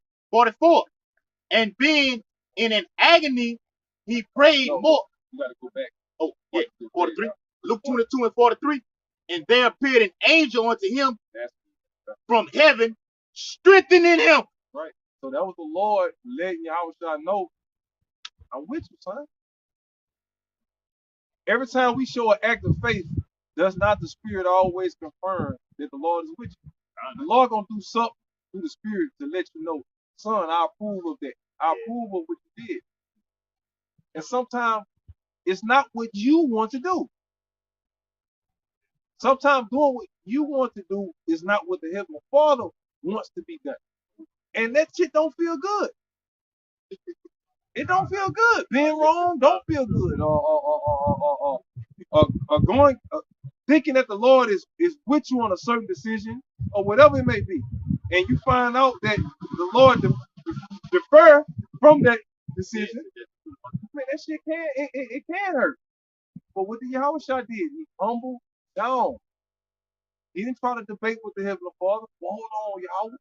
And being in an agony, he prayed more. You gotta go back. Oh, yeah, 43. Luke 22 and 43. And there appeared an angel unto him from heaven, strengthening him. Right. So that was the Lord letting Yahushua know, I'm with you, son. Every time we show an act of faith, does not the Spirit always confirm that the Lord is with you? The Lord gonna do something through the Spirit to let you know, son, I approve of that. I approve of what you did. And sometimes it's not what you want to do. Sometimes doing what you want to do is not what the Heavenly Father wants to be done. And that shit don't feel good. It don't feel good. Being wrong don't feel good. Or thinking that the Lord is with you on a certain decision or whatever it may be, and you find out that the Lord defer from that decision. Man, that shit can hurt. But what the Yahushua did, he humbled down. He didn't try to debate with the Heavenly Father. Well, hold on, Yahweh,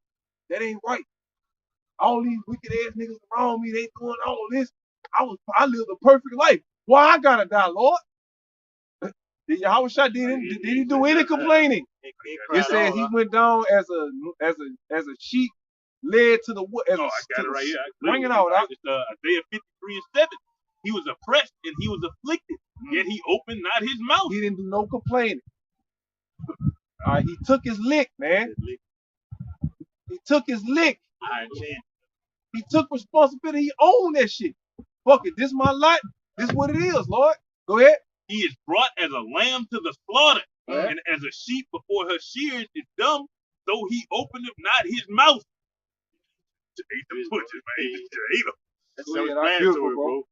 that ain't right. All these wicked ass niggas around me, they doing all this. I lived a perfect life. Why I gotta die, Lord? Did Yahushua did he do any complaining? It says he went down as a sheep led to the wood. Oh, I got it right here. Bring it out. It's Isaiah 53:7. He was oppressed and he was afflicted, yet he opened not his mouth. He didn't do no complaining. He took his lick, man. He took his lick. He took responsibility. He owned that shit. Fuck it. This my lot. This what it is, Lord. Go ahead. He is brought as a lamb to the slaughter, Right. and as a sheep before her shears is dumb, though he openeth not his mouth. To eat the butchers, man. To eat them. That's Go ahead, self-explanatory, bro.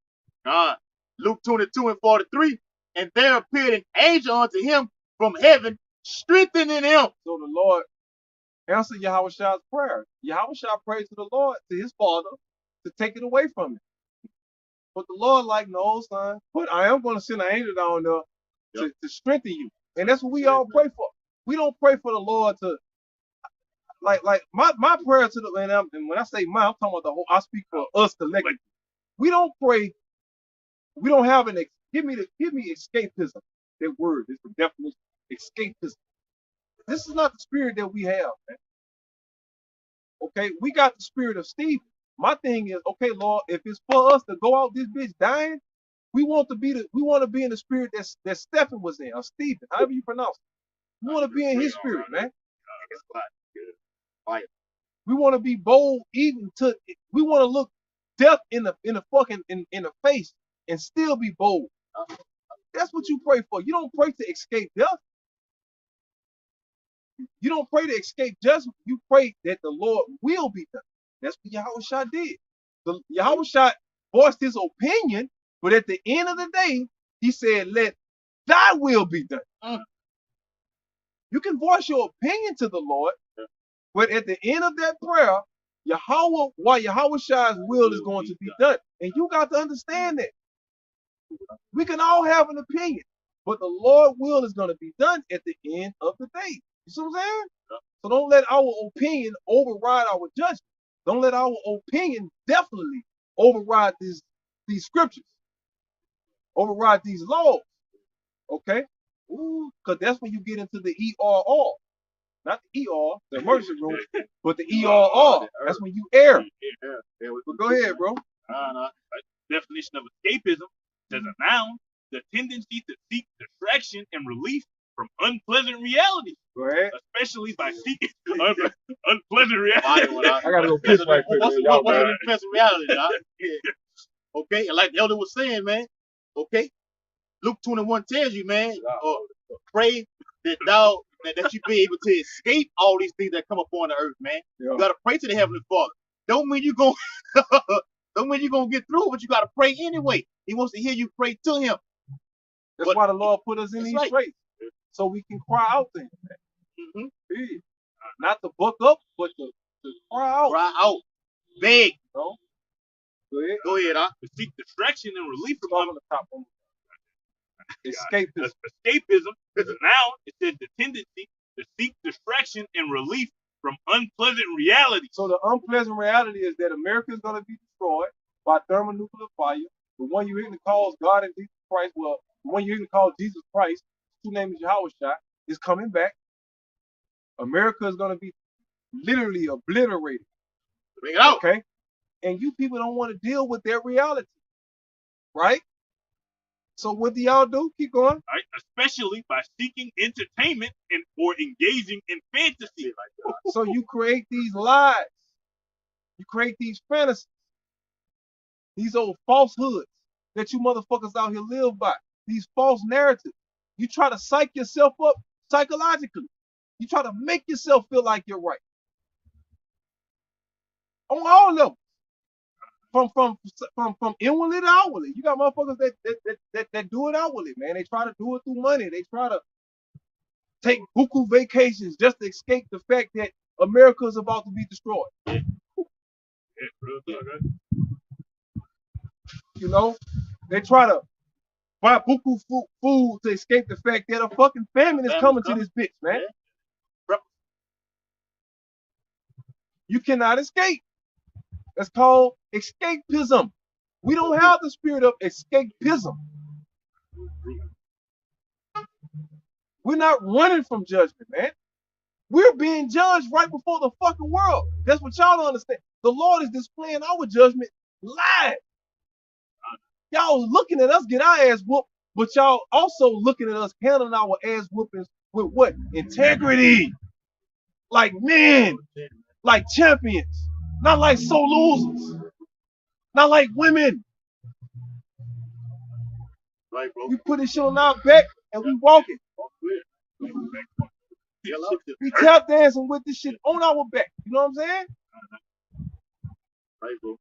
God. Luke 22:43. And there appeared an angel unto him from heaven, strengthening him. So the Lord answered Yahushua's prayer. Yahushua prayed to the Lord, to his father, to take it away from him. But the Lord, like, no, son, but I am going to send an angel down there to strengthen you. And that's what we all pray for. We don't pray for the Lord to, like my prayer to the, and when I say my, I'm talking about the whole, I speak for us collectively. We don't pray, we don't have give me escapism. That word is the definition, escapism. This is not the spirit that we have, man. Okay, we got the spirit of Stephen. My thing is, okay, Lord, if it's for us to go out this bitch dying, we want to be in the spirit that Stephen was in, or Stephen, however you pronounce it. We want to be in his spirit, man. We want to be bold, even to we want to look death in the face and still be bold. That's what you pray for. You don't pray to escape death. You don't pray to escape judgment. You pray that the Lord will be done. That's what Yahushua did. Yahushua voiced his opinion, but at the end of the day, he said, let thy will be done. You can voice your opinion to the Lord, but at the end of that prayer, Yahushua's will is going to be done. And you got to understand that. We can all have an opinion, but the Lord's will is going to be done at the end of the day. You see what I'm saying? So don't let our opinion override our judgment. Don't let our opinion definitely override these scriptures, override these laws. Okay? Because that's when you get into the ERR. Not the ER, the emergency room, but the ERR. That's when you err. But go ahead, bro. Definition of escapism says a noun, the tendency to seek distraction and relief from unpleasant realities. Go ahead. Especially by seeking unpleasant realities. I gotta go piss right quick. What's an unpleasant reality, dog? Okay, and like the elder was saying, man. Okay, Luke 21 tells you, man, pray that that you be able to escape all these things that come upon the earth, man. You gotta pray to the Heavenly Father. Don't mean you're gonna get through, but you gotta pray anyway. He wants to hear you pray to him. That's why the Lord put us in these straits, so we can cry out to him, man. Not to buck up, but to cry out. Cry out. Beg. Bro. Go ahead, to seek distraction and relief from on the top one. Escapism. Escapism is a noun. It says the tendency to seek distraction and relief from unpleasant reality. So the unpleasant reality is that America is going to be destroyed by thermonuclear fire. The one you even calls God and Jesus Christ, well, the one you even call Jesus Christ, whose name is Yahushua, is coming back. America is going to be literally obliterated. Bring it out. Okay? And you people don't want to deal with their reality. Right? So what do y'all do? Keep going. Right? Especially by seeking entertainment or engaging in fantasy. So you create these lies. You create these fantasies. These old falsehoods that you motherfuckers out here live by. These false narratives. You try to psych yourself up psychologically. You try to make yourself feel like you're right. On all levels. From inwardly to outwardly. You got motherfuckers that do it outwardly, man. They try to do it through money. They try to take buku vacations just to escape the fact that America is about to be destroyed. You know, they try to buy buku food to escape the fact that a fucking famine is coming to this bitch, man. You cannot escape. That's called escapism. We don't have the spirit of escapism. We're not running from judgment, man. We're being judged right before the fucking world. That's what y'all don't understand. The Lord is displaying our judgment live. Y'all looking at us get our ass whooped, but y'all also looking at us handling our ass whoopings with what? Integrity. Like men, like champions, not like sole losers, not like women. Right, bro. We put this shit on our back and we walk it. We tap dancing with this shit on our back. You know what I'm saying? Right, bro.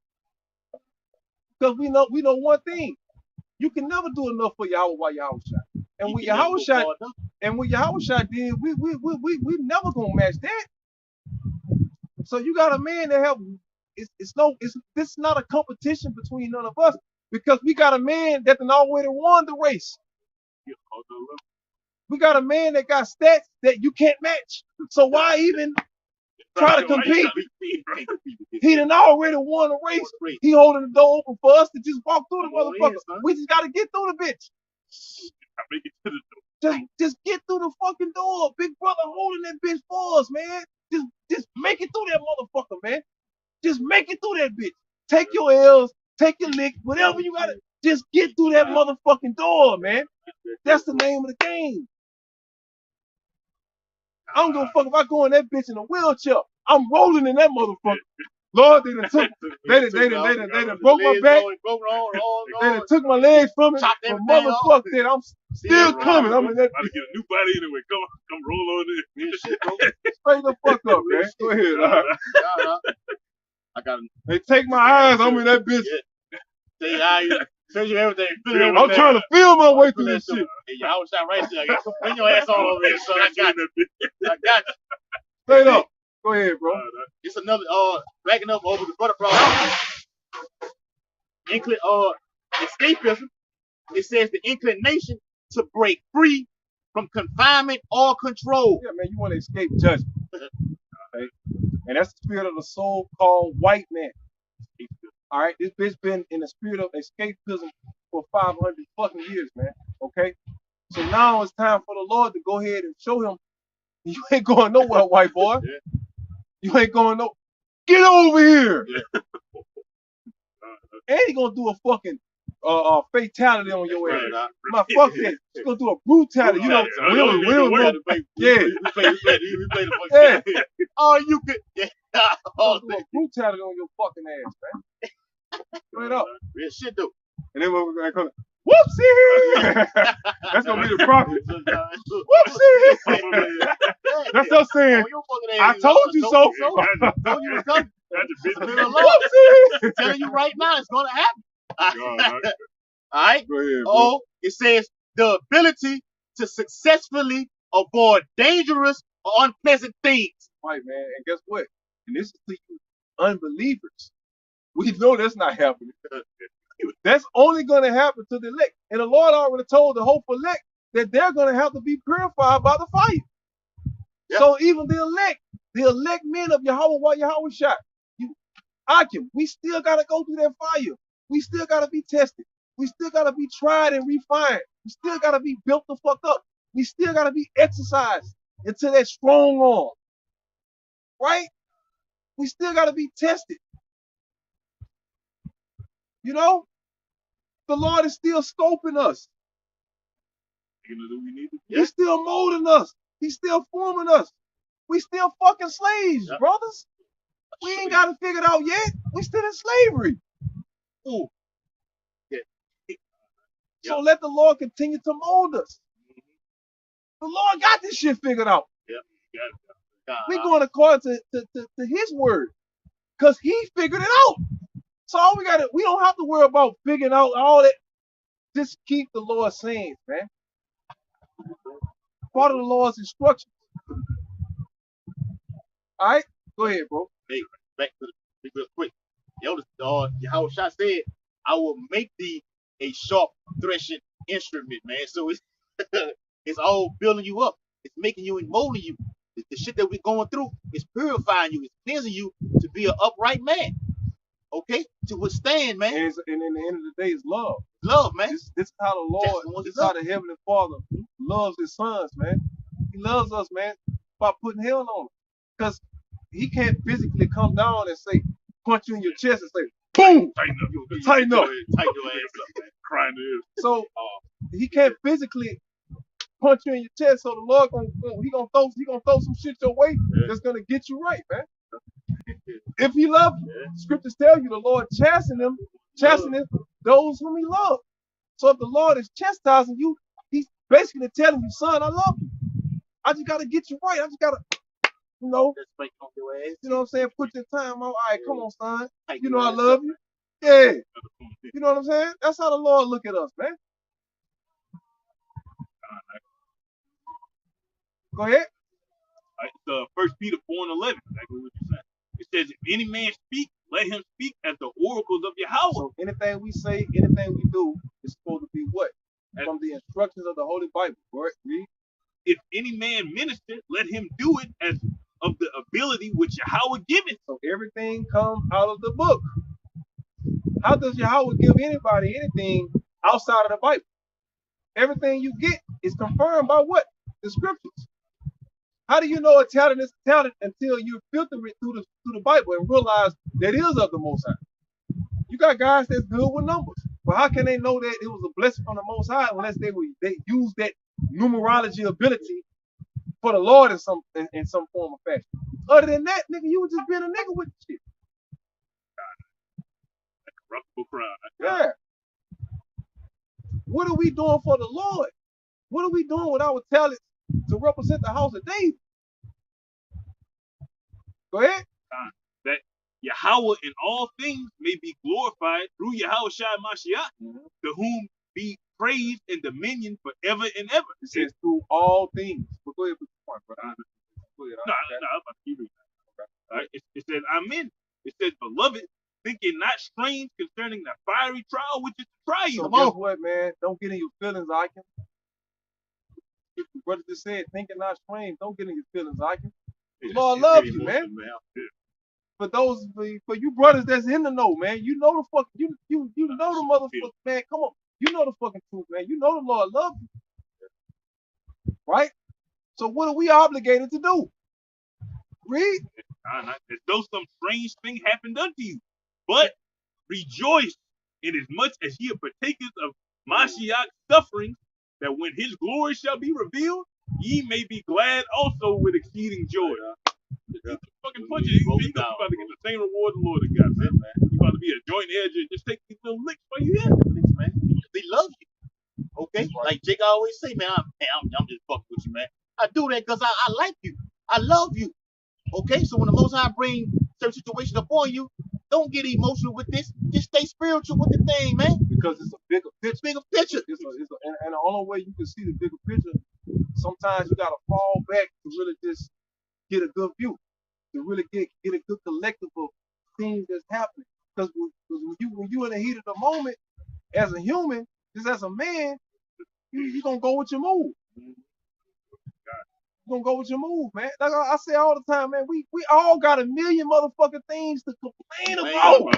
Because we know one thing. You can never do enough for Yahweh while Yahweh shot. And when Yahweh shot did, we never gonna match that. So you got a man that have this is not a competition between none of us, because we got a man that done already won the race. We got a man that got stats that you can't match. So why even try to compete? He done already won the race. He holding the door open for us to just walk through the motherfucker. We just gotta get through the bitch. Just get through the fucking door. Big brother holding that bitch for us, man. Just make it through that motherfucker, man. Just make it through that bitch. Take your L's, take your lick, whatever you gotta. Just get through that motherfucking door, man. That's the name of the game. I don't give a fuck if I go in that bitch in a wheelchair. I'm rolling in that motherfucker. Lord, they done broke my back. They done took my legs from it. But motherfucker, that I'm still coming. I'm in that bitch. Get a new body anyway. Come roll on in. Straight the fuck up, man. Go ahead. I got. They take my eyes. I'm in that bitch. Say eyes. Tell you everything. I'm trying to feel my way through this shit. Hey, I was shot right there. Bring your ass on over here, son. I got you. I got you. Straight up. Go ahead, bro. It's another backing up over the butterfly. Escapism. It says the inclination to break free from confinement or control. Yeah, man, you want to escape judgment. Okay? And that's the spirit of the so-called white man. All right, this bitch been in the spirit of escapism for 500 fucking years, man. Okay, so now it's time for the Lord to go ahead and show him you ain't going nowhere, white boy. Yeah. You ain't going no. Get over here. Yeah. And he gonna do a fucking fatality on your ass. My fuck that. He's gonna do a brutality. You know, yeah. We play the fuck. Yeah. Oh, you could. Yeah. Oh, do a brutality on your fucking ass, man. Straight up. Real shit though. And then we're gonna come. Whoopsie! That's gonna be the prophet. Whoopsie! That's us saying, I told you so. Told you was coming. Whoopsie! Telling you right now, it's gonna happen. All right. Go ahead, bro. It says the ability to successfully avoid dangerous or unpleasant things. Right, man. And guess what? And this is to you unbelievers. We know that's not happening. That's only going to happen to the elect. And the Lord already told the hopeful elect that they're going to have to be purified by the fire. Yep. So even the elect men of Yahweh while Yahweh shot, we still got to go through that fire. We still got to be tested. We still got to be tried and refined. We still got to be built the fuck up. We still got to be exercised into that strong arm. Right? We still got to be tested. You know? The Lord is still scoping us. He's still molding us. He's still forming us. We still fucking slaves, brothers. We ain't got it figured out yet. We still in slavery. Ooh. So let the Lord continue to mold us. The Lord got this shit figured out. We're going according to his word. Because he figured it out. So all we don't have to worry about figuring out all that. Just keep the Lord's sayings, man. Part of the Lord's instructions. All right? Go ahead, bro. Hey, back to the real quick. Yahweh Shah said, I will make thee a sharp threshing instrument, man. So it's all building you up. It's making you and molding you. The shit that we're going through is purifying you. It's cleansing you to be an upright man. Okay, to withstand, man. And in the end of the day, it's love. Love, man. This is how the Lord, this is how the Heavenly Father loves His sons, man. He loves us, man, by putting hell on him. Because He can't physically come down and say, punch you in your chest and say, boom, tighten up. Tighten your ass up, man. Crying to him. So He can't physically punch you in your chest. So the Lord he gonna throw some shit your way that's gonna get you right, man. If He loves you, scriptures tell you the Lord chasteneth those whom He loves. So if the Lord is chastising you, He's basically telling you, son, I love you. I just gotta get you right. I just gotta, you know what I'm saying? Put your time on. All right, come on, son. You know I love you. Yeah. You know what I'm saying? That's how the Lord look at us, man. Go ahead. It's 1 Peter 4:11. Exactly what you said. It says, if any man speak, let him speak as the oracles of Yahweh. So anything we say, anything we do is supposed to be what? From the instructions of the Holy Bible. Right? Read. If any man minister, let him do it as of the ability which Yahweh giveth. So everything comes out of the book. How does Yahweh give anybody anything outside of the Bible? Everything you get is confirmed by what? The scriptures. How do you know a talent is a talent until you filter it through the Bible and realize that it is of the Most High? You got guys that's good with numbers, but how can they know that it was a blessing from the Most High unless they use that numerology ability for the Lord in some form or fashion? Other than that, nigga, you was just being a nigga with shit. Corruptible crown. Yeah. What are we doing for the Lord? What are we doing with our talents to represent the house of David? Go ahead. That Yahweh in all things may be glorified through Yahweh Shai Mashiach, to whom be praise and dominion forever and ever. It says through all things. But go ahead with the point, brother. Go ahead. No, I'm about to keep reading. All right. It says, Amen. It says, beloved, thinking not strange concerning the fiery trial which is to try you. So guess what, man? Don't get in your feelings, Ike. If the brother just said, thinking not strange, don't get in your feelings, Ike. The Lord loves you, man. For you brothers that's in the know, man, you know the fuck, you know the motherfucker, man. Come on, you know the fucking truth, man. You know the Lord loves you, right? So what are we obligated to do? Read. As though some strange thing happened unto you, but rejoice inasmuch as ye are partakers of Mashiach's sufferings, that when His glory shall be revealed, ye may be glad also with exceeding joy. Fucking punch it. You about to get the same reward the Lord has got, man. You about to be a joint edge and just take these little licks for you, man. They love you. Okay? Like Jake always say, man, I'm just fucking with you, man. I do that because I like you. I love you. Okay? So when the Most High bring certain situations upon you, don't get emotional with this. Just stay spiritual with the thing, man. Because it's a bigger picture. Bigger picture. And the only way you can see the bigger picture, sometimes you got to fall back to really just get a good view, to really get a good collective of things that's happening. Because when you in the heat of the moment, as a human, just as a man, you gonna go with your move. You gonna go with your move, man. Like I say all the time, man. We all got a million motherfucking things to complain about.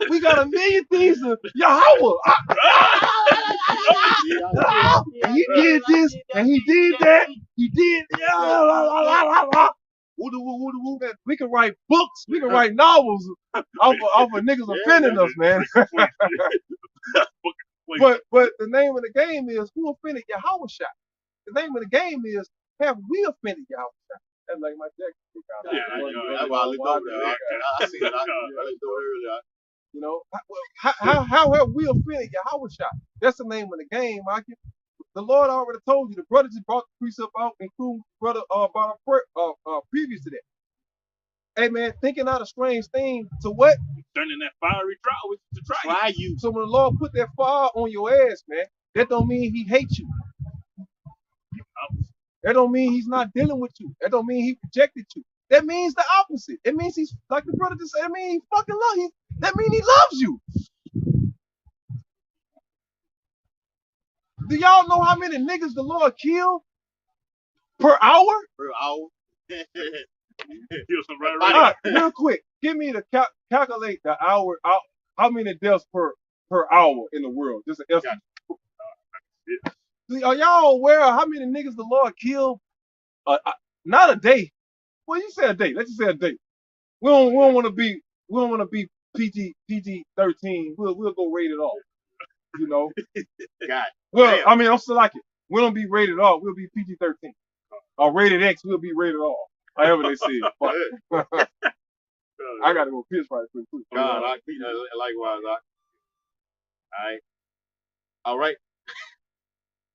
We got a million things to Yahweh. He did this and he did that. He did. We can write books. We can write novels off of niggas offending us, man. But the name of the game is who offended Yahweh shot. The name of the game is have we offended Yahweh shot. That's like my jacket. I see it. I let it go earlier. You know, how have we offended Yahweh shot? That's the name of the game, Mike. The Lord already told you. The brother just brought the precept out, including brother about a previous to that. Hey man, thinking out a strange thing to what? Turning that fiery trial which is to try you. So when the Lord put that fire on your ass, man, that don't mean He hates you. That don't mean He's not dealing with you. That don't mean He rejected you. That means the opposite. It means He's, like the brother just said, I mean, He fucking loves you. That means He loves you. Do y'all know how many niggas the Lord killed per hour? Per hour. Kill some right, All right. Real quick, give me the calculate the hour. How many deaths per hour in the world? Just an estimate. See, are y'all aware of how many niggas the Lord killed? Not a day. Well, you say a day. Let's just say a day. We don't want to be PG 13. We'll go rated R. You know. God. Well, Damn. I mean, I'm still like it. We don't be rated R. We'll be PG 13. Or rated X. We'll be rated R. However they say it. But I gotta go piss right quick. God, likewise. All right.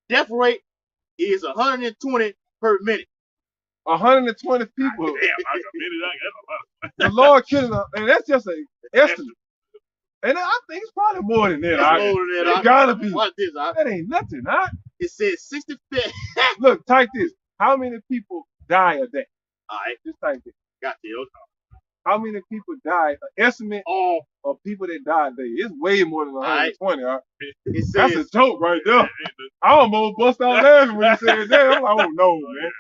Death rate is 120 per minute. 120 people. Damn, I committed that. The Lord killing them, and that's just an estimate. And I think it's probably more than that. It gotta be. Watch this, That ain't nothing, huh? It says 65. Look, type this. How many people die a day? All right. Just type this. Got you. How many people die? An estimate of people that die a day. It's way more than 120. Right. It says, that's a joke right there. I almost bust out laughing when you said that. I'm like, oh no, man.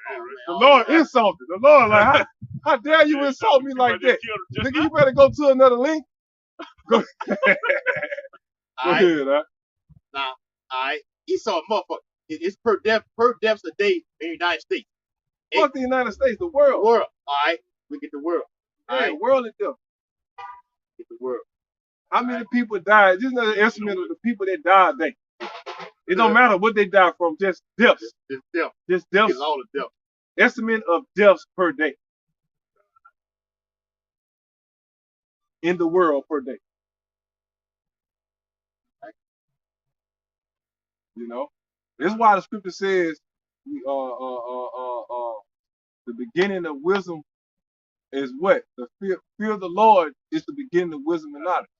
The Lord insulted. The Lord, like, how dare you insult me like that? Nigga, you better go to another link. Go ahead, huh? Now, all right. He saw a motherfucker. It's per deaths a day in the United States. Fuck the United States, the world. All right. We get the world. All right. The world is there. Get the world. How many people died? Just another estimate of the people that died a day. It don't matter what they died from, just deaths. Just deaths. Just deaths. It's all the deaths. Estimate of deaths per day. In the world per day. You know? This is why the scripture says the beginning of wisdom is what? The fear of the Lord is the beginning of wisdom and knowledge.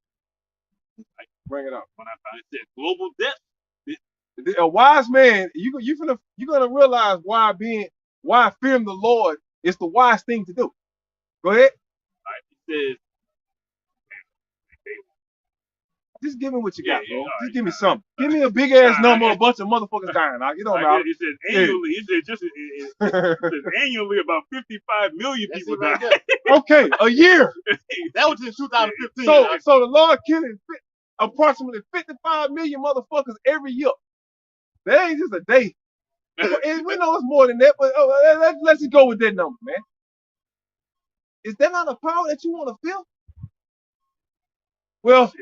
Bring it up. When I said global death. A wise man, you're gonna realize why fearing the Lord is the wise thing to do. Go ahead. All right, it says, just give me what you got, bro. Just give me something. Give me a big ass number, a bunch of motherfuckers dying. You don't know. It says annually. It says annually about 55 million people die. Okay, a year. That was in 2015. So the Lord killing approximately 55 million motherfuckers every year. That ain't just a day. We know it's more than that, but let's just go with that number, man. Is that not a power that you want to feel? Well,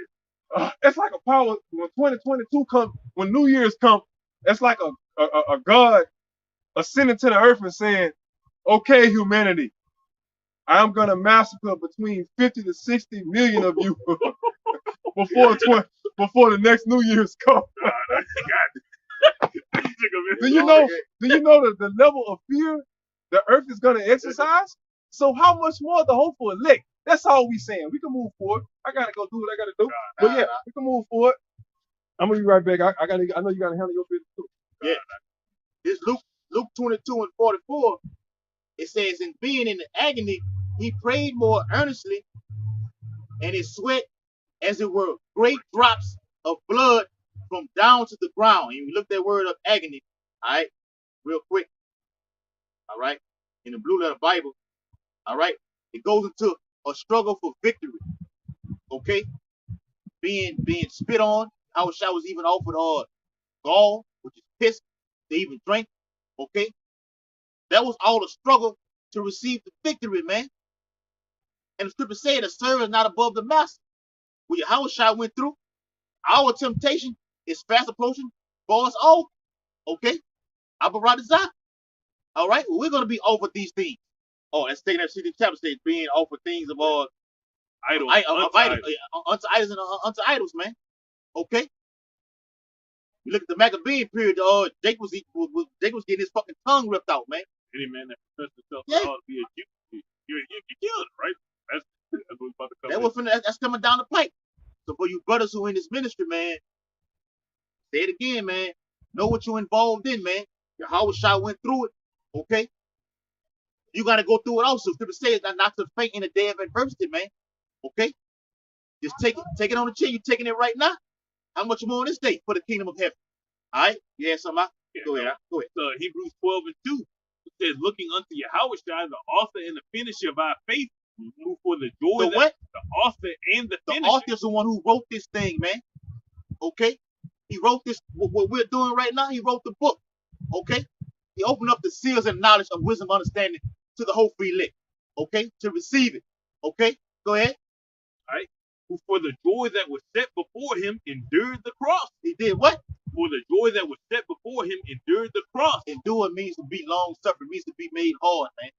it's like a power when 2022 comes, when New Year's come. It's like a God ascending to the earth and saying, "Okay, humanity, I'm gonna massacre between 50 to 60 million of you before the next New Year's come." Do you know the level of fear the earth is gonna exercise? So how much more the hopeful elect? That's all we saying. We can move forward. I gotta go do what I gotta do. But yeah, we can move forward. I'm gonna be right back. I know you gotta handle your business too. Yeah. This Luke 22 and 44. It says, "In being in the agony, he prayed more earnestly, and his sweat, as it were, great drops of blood from down to the ground." And we look that word up, agony. All right, real quick. All right, in the Blue Letter Bible. All right, it goes into a struggle for victory. Okay, being spit on. I was even offered gall, which is piss, to even drink. Okay, that was all a struggle to receive the victory, man. And the scripture said, "The servant is not above the master." When Yahushua went through, our temptation is fast approaching for us all. Okay, Abaradazah. All right, well, we're gonna be offered these things. Oh, that's taking that 16th chapter stage, being offered things of idols, unto idols and unto idols, man. Okay. You look at the Maccabean period. Jake was getting his fucking tongue ripped out, man. Any man that professes himself to be a Jew, you killed, right? That's what's about to come. That's coming down the pipe. So for you brothers who are in this ministry, man, say it again, man. Know what you're involved in, man. Yahushua went through it. Okay. You gotta go through it also. Scripture says not to faint in the day of adversity, man. Okay. Just take it on the chin. You're taking it right now. How much more on this day for the kingdom of heaven? All right. Yeah, something. Go ahead. Hebrews 12 and 2 says, looking unto Yahushua, the author and the finisher of our faith, who for the joy The that what? the author and the The finisher. author is the one who wrote this thing, man. Okay? He wrote this, what we're doing right now, he wrote the book. Okay? He opened up the seals and knowledge of wisdom, understanding to the whole free elect. Okay? To receive it. Okay? Go ahead. Right? Who for the joy that was set before him endured the cross. He did what? For the joy that was set before him endured the cross. Endure means to be long suffering, means to be made hard, man.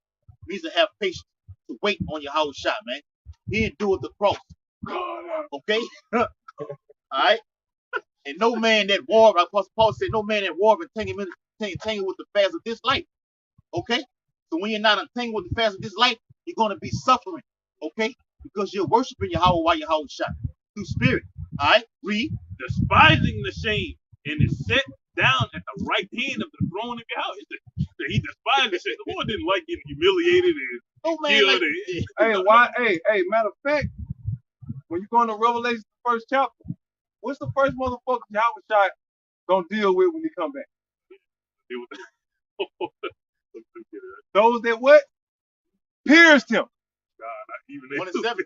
Means to have patience, to wait on your house shot, man. He endured the cross. Okay? All right? And no man that war, Apostle Paul said, no man that war entangled with the fast of this life. Okay? So when you're not entangled with the fast of this life, you're going to be suffering. Okay? Because you're worshiping Yahweh while your house shot. Through spirit. All right? Read. Despising the shame, and is set down at the right hand of the throne of Yahweh. He despised the shame. The Lord didn't like getting humiliated and No man killed. like, Hey, why? Hey, matter of fact, when you go into Revelation, the first chapter, what's the first motherfucker Yahushua gonna deal with when he come back? Those that what? Pierced him. One and seven.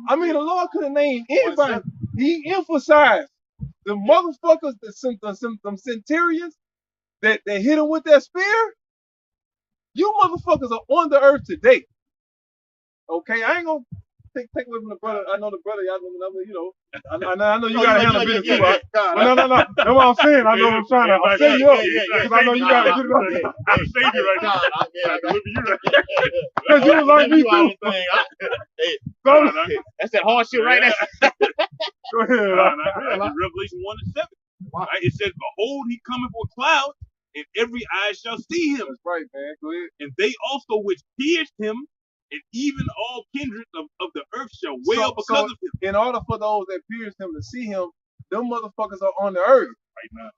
I mean, the Lord could have named anybody. He emphasized the motherfuckers, them centurions that hit him with that spear. You motherfuckers are on the earth today. Okay, I ain't gonna take away from the brother. I know the brother. I know you gotta handle business too, right? No. That's what I'm saying. I know what I'm trying to. I'm setting you up because I know you gotta get it up. I'm saving you right now. Because you was like me too. That's that hard shit right there. Go ahead. Revelation 1 and 7. Right? It says, behold, he cometh with clouds, and every eye shall see him. That's right, man. Go ahead. And they also which pierced him, and even all kindreds of the earth shall wail because of him. In order for those that pierced him to see him, them motherfuckers are on the earth. Right now.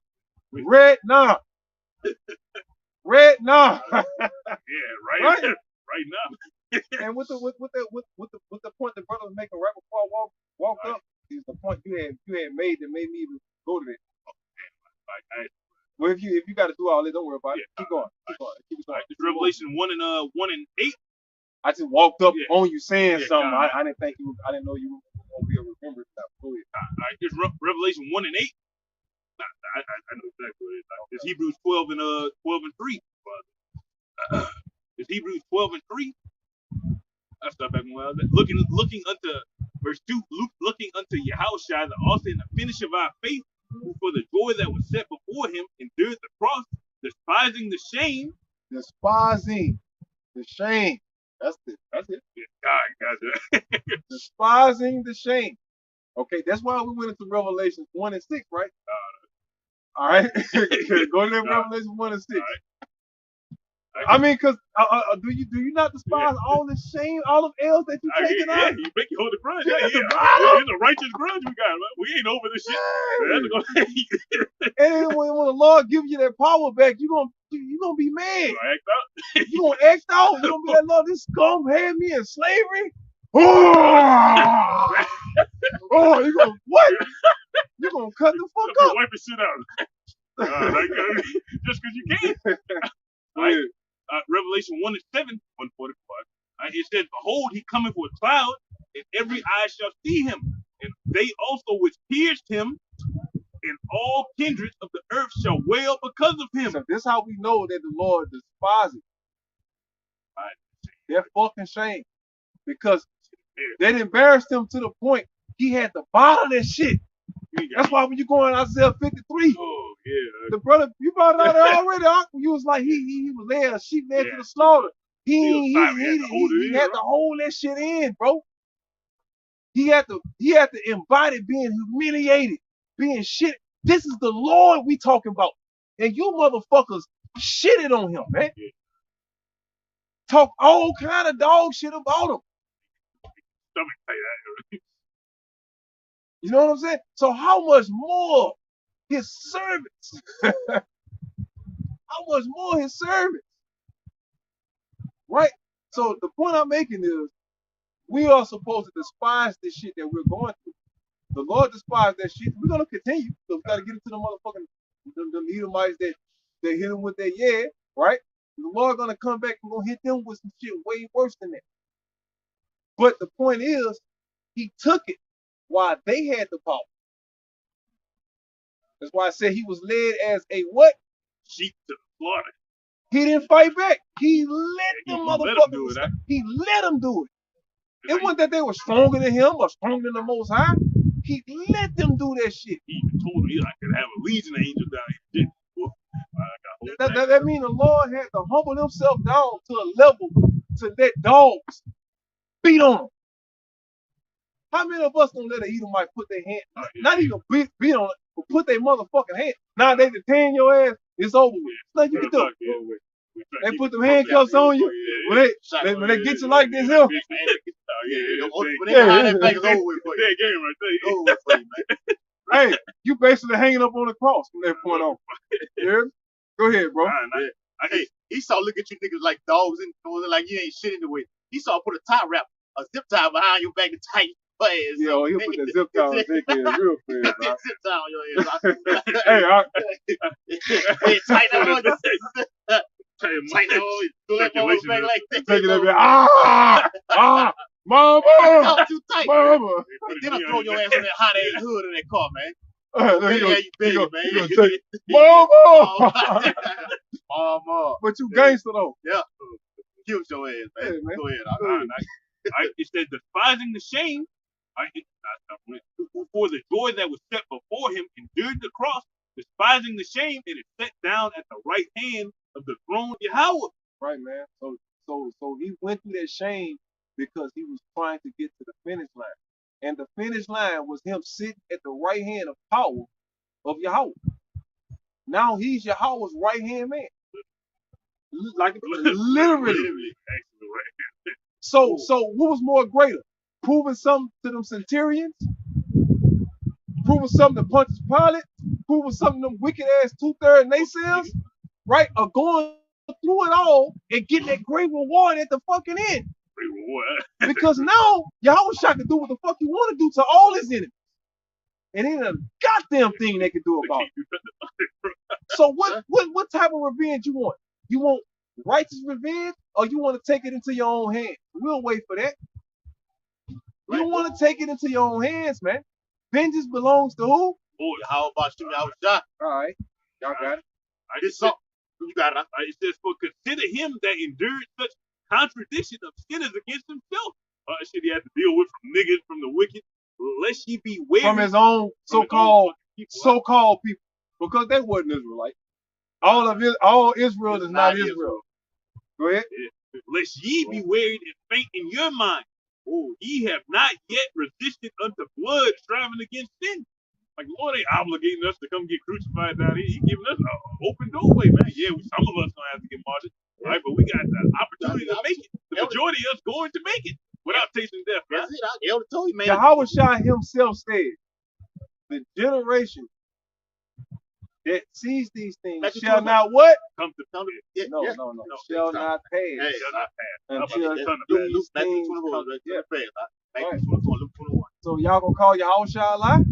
Red now. Red now. Yeah, right now. And with the point the brother was making right before I walked up, is the point you had made that made me even go to that. Well, if you got to do all that, don't worry about it. Keep going. Keep going. It's Revelation 1 and 8. I just walked up on you saying something. I didn't think I didn't know you were gonna be able to remember it. Go ahead. It's Revelation 1 and 8. I know exactly what it is. It's Hebrews 12 and 3. It's Hebrews 12 and 3. I start back when I was looking unto verse 2. Looking unto Yahushua, the author and the finisher of our faith, who for the joy that was set before him endured the cross, despising the shame. Despising the shame. That's it. Yeah, God, Despising the shame. Okay, that's why we went into Revelation 1 and 6, right? All right. Go to Revelation 1 and 6. Right. I mean, because do you not despise all the shame, all of L's that you taking on? Yeah, you make you hold the grudge. It's a righteous grudge we got, man. We ain't over this shit. And then when the Lord gives you that power back, you gonna be mad. Act out. You gonna act out. You gonna be like, Lord, this scum had me in slavery. You gonna what? You gonna cut the fuck up? Wipe the shit out. Just because you can. Revelation 1 and 7, 145. It says, behold, he cometh with clouds, and every eye shall see him, and they also which pierced him, and all kindreds of the earth shall wail because of him. So this is how we know that the Lord despises their fucking shame, because they embarrassed him to the point he had to bottle that shit. That's why when you go in Isaiah 53, the brother, you brought it out there already. You was like, he was there, a sheep led to the slaughter. He had to hold that shit in, bro. He had to embody being humiliated, being shit. This is the Lord we talking about. And you motherfuckers shitted on him, man. Talk all kind of dog shit about him. You know what I'm saying? So how much more his servants? How much more his servants? Right? So the point I'm making is we are supposed to despise this shit that we're going through. The Lord despised that shit. We're gonna continue. So we gotta get into the motherfucking the Edomites that hit him with that right? The Lord gonna come back and gonna hit them with some shit way worse than that. But the point is, he took it while they had the power. That's why I said he was led as a what? Sheep to the slaughter. He didn't fight back. He let them He let 'em motherfuckers do it, huh? He let them do it. It's It like, wasn't that they were stronger than him or stronger than the Most High. He let them do that shit. he even told him, I could have a legion of angels down here. Well, I got hold That means the Lord had to humble himself down to a level to let dogs beat on him. How many of us gonna let an Edomite put their hand, not even beat on it, but put their motherfucking hand? Now they detain your ass, it's over with. Nothing you can do. They put them handcuffs on you. When they get you like this here. When they behind that back, it's over with for you. Game right there. Over with for you, man. Hey, you basically hanging up on the cross from that point on. Yeah? Go ahead, bro. Hey, Esau look at you niggas like dogs and like you ain't shit in the way. Esau put a tie wrap, a zip tie behind your back and tie your ass. Yo, he'll put that zip tie on his head real fast, bro. Zip tie on your ass. Hey, tight on your tight on your back like that. Take it up there. Mama! Talk too tight. Mama! Then I throw your ass in that hot ass hood in that car, man. Mama! Mama. But you gangster though. Yeah. Killed your ass, man. Hey, man. Go ahead. It says, despising the shame, who for the joy that was set before him endured the cross, despising the shame, it is set down at the right hand of the throne of Yahweh. Right, man. So he went through that shame because he was trying to get to the finish line. And the finish line was him sitting at the right hand of power of Yahweh. Now he's Yahweh's right hand man. Like literally. So what was more greater? Proving something to them centurions? Proving something to Pontius Pilate? Proving something to them wicked ass 2/3 naysayers? Right? Or going through it all and getting that great reward at the fucking end. Because now Yahweh can do what the fuck he want to do to all his enemies. And ain't a goddamn thing they can do about it. So what type of revenge you want? You want righteous revenge or you want to take it into your own hands? We'll wait for that. You want to take it into your own hands, man. Vengeance belongs to who? How about you? All right. Y'all got it. You got it. It says, for consider him that endured such contradiction of sinners against himself. Shit he had to deal with from niggas, from the wicked. Lest ye be wary. From his own so-called people. Because they wasn't Israelite. All Israel is not Israel. Go ahead. Lest ye be wearied and faint in your mind. Oh, ye have not yet resisted unto blood, striving against sin. Like, Lord ain't obligating us to come get crucified down here. He's giving us an open doorway, man. Yeah, some of us gonna have to get martyred, right? But we got the opportunity to make it. The majority of us going to make it without tasting death, right? That's it. I told you, man. Yahweh Shai himself said, the generation that sees these things shall not what? Come to No. Shall not pass. Shall not pass. Until these things come. Right. So y'all gonna call Yahweh Shai a lie?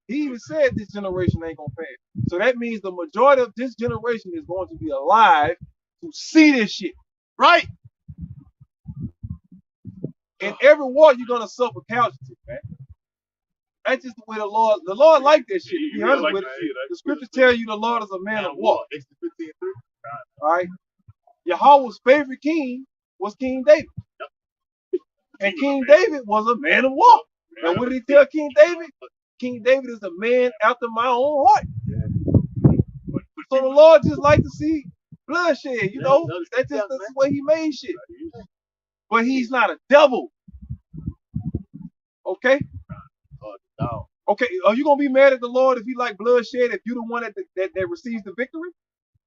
He even said this generation ain't gonna pass. So that means the majority of this generation is going to be alive to see this shit. Right. In every war, you're gonna suffer casualties, man. That's just the way the Lord like that shit. To be honest with it, the scriptures tell you the Lord is a man of war. All right. Yahweh's favorite king was King David. And King David was a man of war. And what did he tell King David? King David is a man after my own heart. So the Lord just like to see bloodshed, you know. That's the way he made shit. But he's not a devil. Okay? Okay, are you gonna be mad at the Lord if he like bloodshed, if you the one that receives the victory?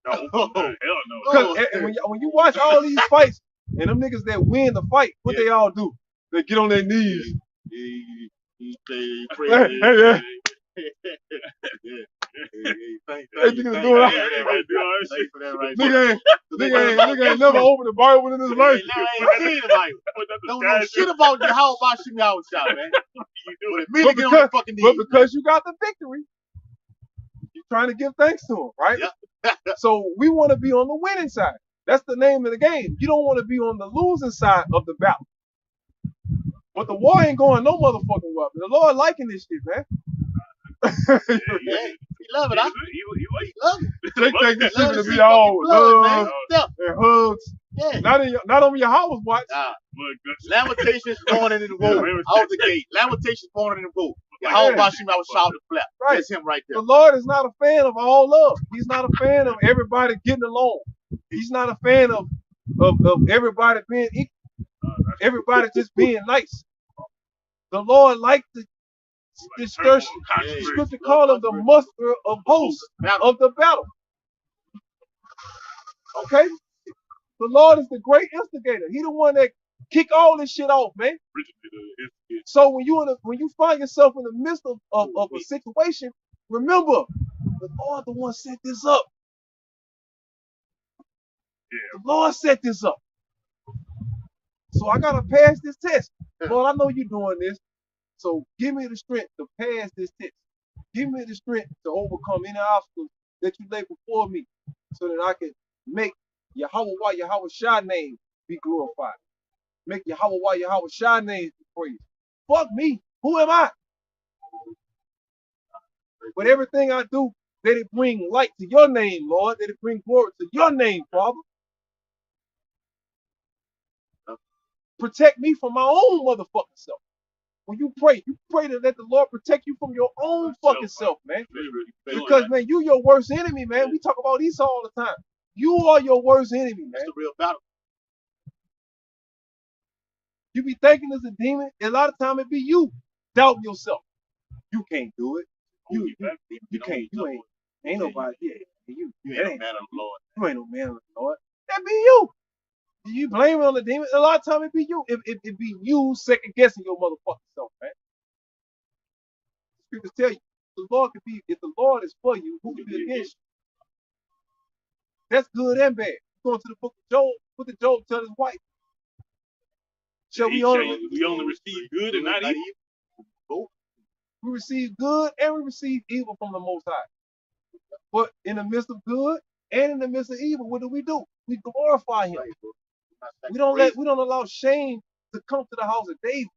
No, hell no. Because when you watch all these fights and them niggas that win the fight, what they all do? They get on their knees. Nigga ain't never opened the Bible in his life. Don't know shit about the how about shooting out shot, man. But because you got the victory, you're trying to give thanks to him, right? Yeah. So we want to be on the winning side. That's the name of the game. You don't want to be on the losing side of the battle. But the war ain't going no motherfucking well. The Lord liking this shit, man. Yeah, he love it. He love it. They think this shit Love gonna to be see all fucking blood, love man. Step. and hugs. Yeah. Not on your house watch. Lamentations morning in the road. Out the gate. Lamentations morning in the road. How about you? I was shouting the flap. Right. That's him right there. The Lord is not a fan of all love. He's not a fan of everybody getting along. He's not a fan of everybody being equal. Everybody just being nice. The Lord likes the discussion. The scripture called him the muster of hosts of the battle. Okay? The Lord is the great instigator. He the one that kick all this shit off, man. So when you find yourself in the midst of a situation, remember, the Lord the one set this up. The Lord set this up. So I gotta pass this test. Lord, I know you're doing this. So give me the strength to pass this test. Give me the strength to overcome any obstacles that you lay before me, so that I can make Yahweh Shai name be glorified. Make Yahweh Shai name be praised. Fuck me. Who am I? But everything I do, let it bring light to your name, Lord. Let it bring glory to your name, Father. Protect me from my own motherfucking self. When you pray to let the Lord protect you from your own fucking self, man. Because, man, you your worst enemy, man. We talk about Esau all the time. You are your worst enemy, man. That's the real battle. You be thinking it's a demon, and a lot of time it be you doubting yourself. You can't do it. You can't. You ain't nobody. Yeah, you ain't no man of the Lord. You ain't no man of the Lord. That be you. You blame it on the demon. A lot of time it be you. It be you second guessing your motherfucking self, man. Scriptures tell you, if the Lord is for you, who can be against you? That's good and bad. Going to the book of Job, what did Job tell his wife? We only receive good and not evil. We receive good and we receive evil from the Most High. But in the midst of good and in the midst of evil, what do? We glorify Him. We don't allow shame to come to the house of David.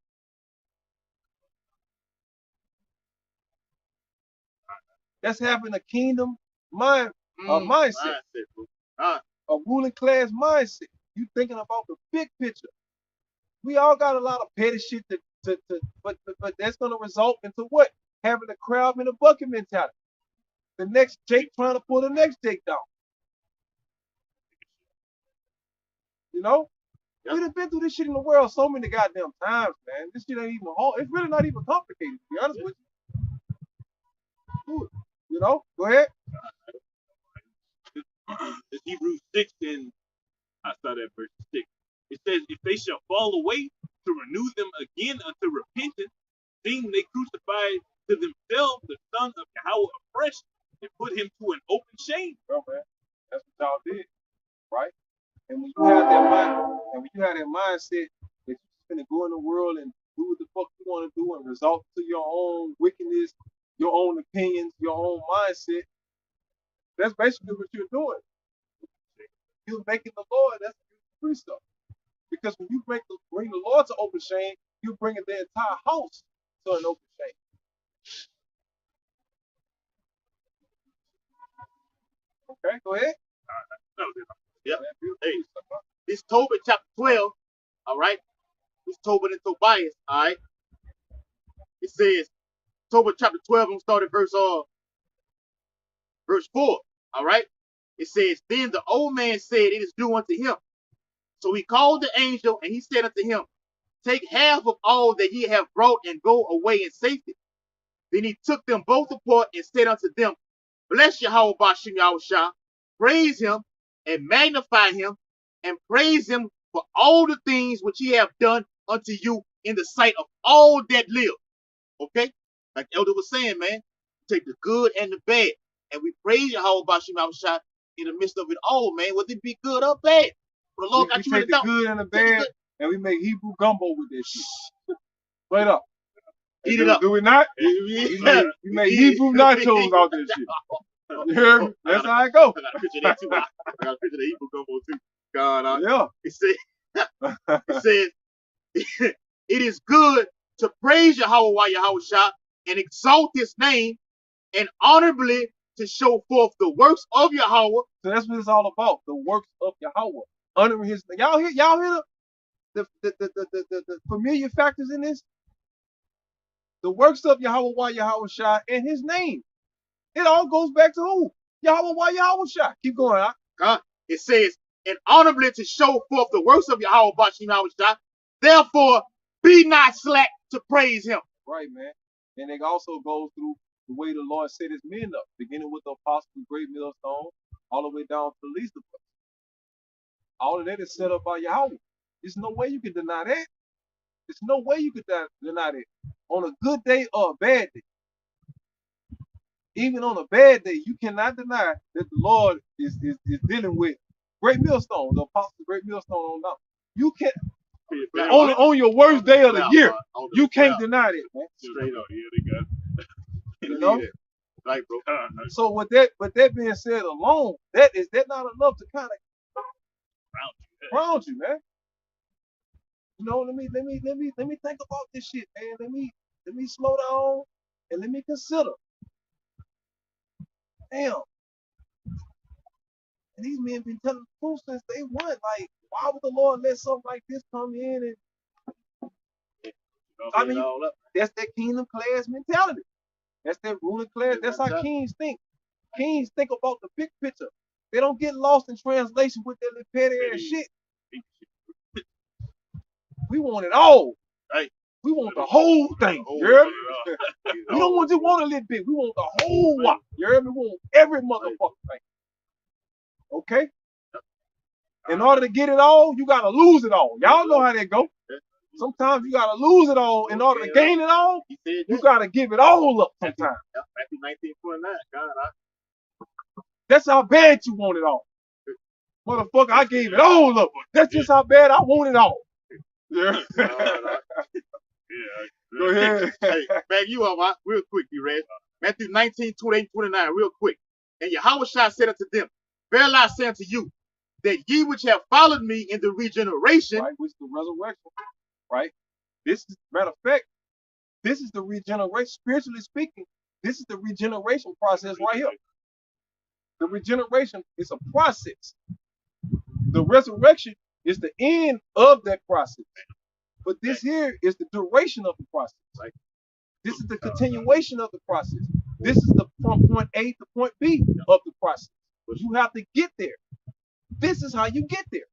That's having a kingdom mindset, a ruling class mindset. You thinking about the big picture. We all got a lot of petty shit but that's gonna result into what? Having a crab in a bucket mentality. The next Jake trying to pull the next Jake down. You know? Yep. We done been through this shit in the world so many goddamn times, man. This shit ain't even hard. It's really not even complicated, to be honest with you. You know? Go ahead. It's Hebrews 6 and I start at verse 6. It says, if they shall fall away, to renew them again unto repentance, seeing they crucified to themselves the Son of Yahweh afresh and put him to an open shame. Bro, man, that's what y'all did, right? And when you have that mind, mindset that you're just gonna go in the world and do what the fuck you want to do and result to your own wickedness, your own opinions, your own mindset, that's basically what you're doing. You're making the Lord, that's free stuff. Because when you bring the Lord to open shame, you're bringing the entire house to an open shame. Okay, go ahead. Yep. Hey, this Tobit chapter 12, all right? This Tobit and Tobias, all right? It says, Tobit chapter 12, I'm going to start at verse 4, all right? It says, then the old man said, it is due unto him. So he called the angel, and he said unto him, take half of all that ye have brought and go away in safety. Then he took them both apart and said unto them, bless Yahweh Bashim Yahushua, praise him and magnify him and praise him for all the things which he have done unto you in the sight of all that live. Okay? Like the elder was saying, man, take the good and the bad. And we praise Yahweh Bashim Yahushua in the midst of it all, man, whether it be good or bad. But the Lord got you take the good and the bad, and we make Hebrew gumbo with this shit. Straight up. Eat it up. Do we not? We made Hebrew nachos out this shit. You hear me? That's how it go. I got a picture of that too. I got a picture of the Hebrew gumbo too. God, Yeah. it says, it is good to praise Yahweh while Yahweh shot and exalt his name and honorably to show forth the works of Yahweh. So that's what it's all about. The works of Yahweh. Honoring his y'all hear the familiar factors in this? The works of Yahweh while Yahweh shot and his name. It all goes back to who? Yahweh while Yahweh shot. Keep going, huh? God, it says, and honorably to show forth the works of Yahweh Bashim Yahweh shot. Therefore, be not slack to praise him. Right, man. And it also goes through the way the Lord set his men up, beginning with the apostle, the great millstone, all the way down to the least of us. All of that is set up by Yahweh. There's no way you can deny that. There's no way you could deny that. On a good day or a bad day. Even on a bad day, you cannot deny that the Lord is dealing with great millstone, the apostle, great millstone on down. You can't. On your worst day of the year, you can't deny that, man. Straight up, yeah, they got it. You know? Right, bro. So with that being said alone, that not enough to kind of ground you, man. You know, let me think about this shit, man. Let me slow down and let me consider. Damn. And these men been telling the truth since day one. Like, why would the Lord let something like this come in? And I mean, that's that kingdom class mentality. That's that ruling class. That's how kings think. Kings think about the big picture. They don't get lost in translation with their little petty ass shit. We want it all. Right. We want the whole thing. You hear me? We don't just want a little bit. We want the whole lot. You hear me? We want every motherfucking thing. Okay? In order to get it all, you gotta lose it all. Y'all know how that go. Sometimes you gotta lose it all in order to gain it all. You gotta give it all up sometimes. Matthew 19:29. God, that's how bad you want it all. Motherfucker, I gave it all up. That's just how bad I want it all. Yeah. Go ahead. Hey, back you up, real quick, you read. Matthew 19:28-29, real quick. And Yahweh said unto them, verily I say unto you, that ye which have followed me in the regeneration, right, which is the resurrection, right? This is, matter of fact, this is the regeneration, spiritually speaking, this is the regeneration process right here. The regeneration is a process. The resurrection is the end of that process. But this here is the duration of the process. Right? This is the continuation of the process. This is the from point A to point B of the process. But you have to get there. This is how you get there.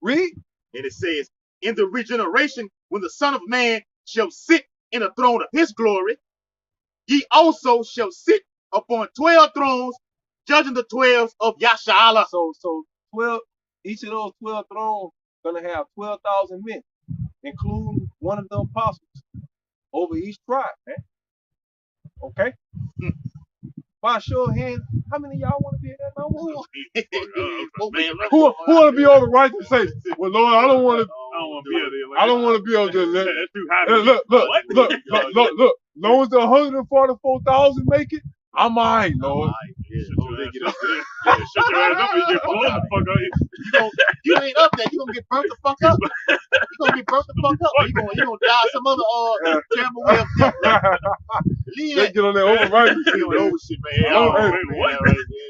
Read. And it says, in the regeneration, when the Son of Man shall sit in the throne of his glory, ye also shall sit upon 12 thrones, judging the 12 of Yasha. So 12, each of those 12 thrones gonna have 12,000 men, including one of the apostles, over each tribe, man. Okay? By a show of hands, how many of y'all want to be in that number? Who want to be on the right to say, well, Lord, I don't want to. I don't want to be on just look. Long as the 144,000 make it, I'm all right, Lord. Shut your ass up and get blown the fuck out. You ain't up there. You gonna get burnt the fuck up. You gonna get burnt the fuck up. You gonna die some other terrible way of death. They get on that override shit, man.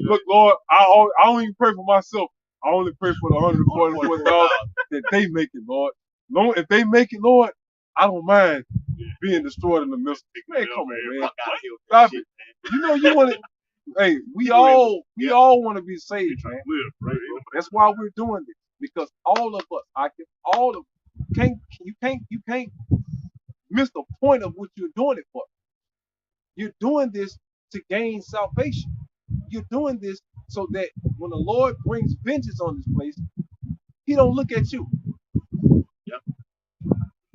Look, Lord, I don't even pray for myself. I only pray for the 144,000 that they make it, Lord. If they make it, Lord, I don't mind being destroyed in the midst. Man, come on, man. Stop it. You know you want to. Hey, we all want to be saved, man. That's why we're doing this, because all of us, you can't miss the point of what you're doing it for. You're doing this to gain salvation. You're doing this so that when the Lord brings vengeance on this place, he don't look at you. Yep.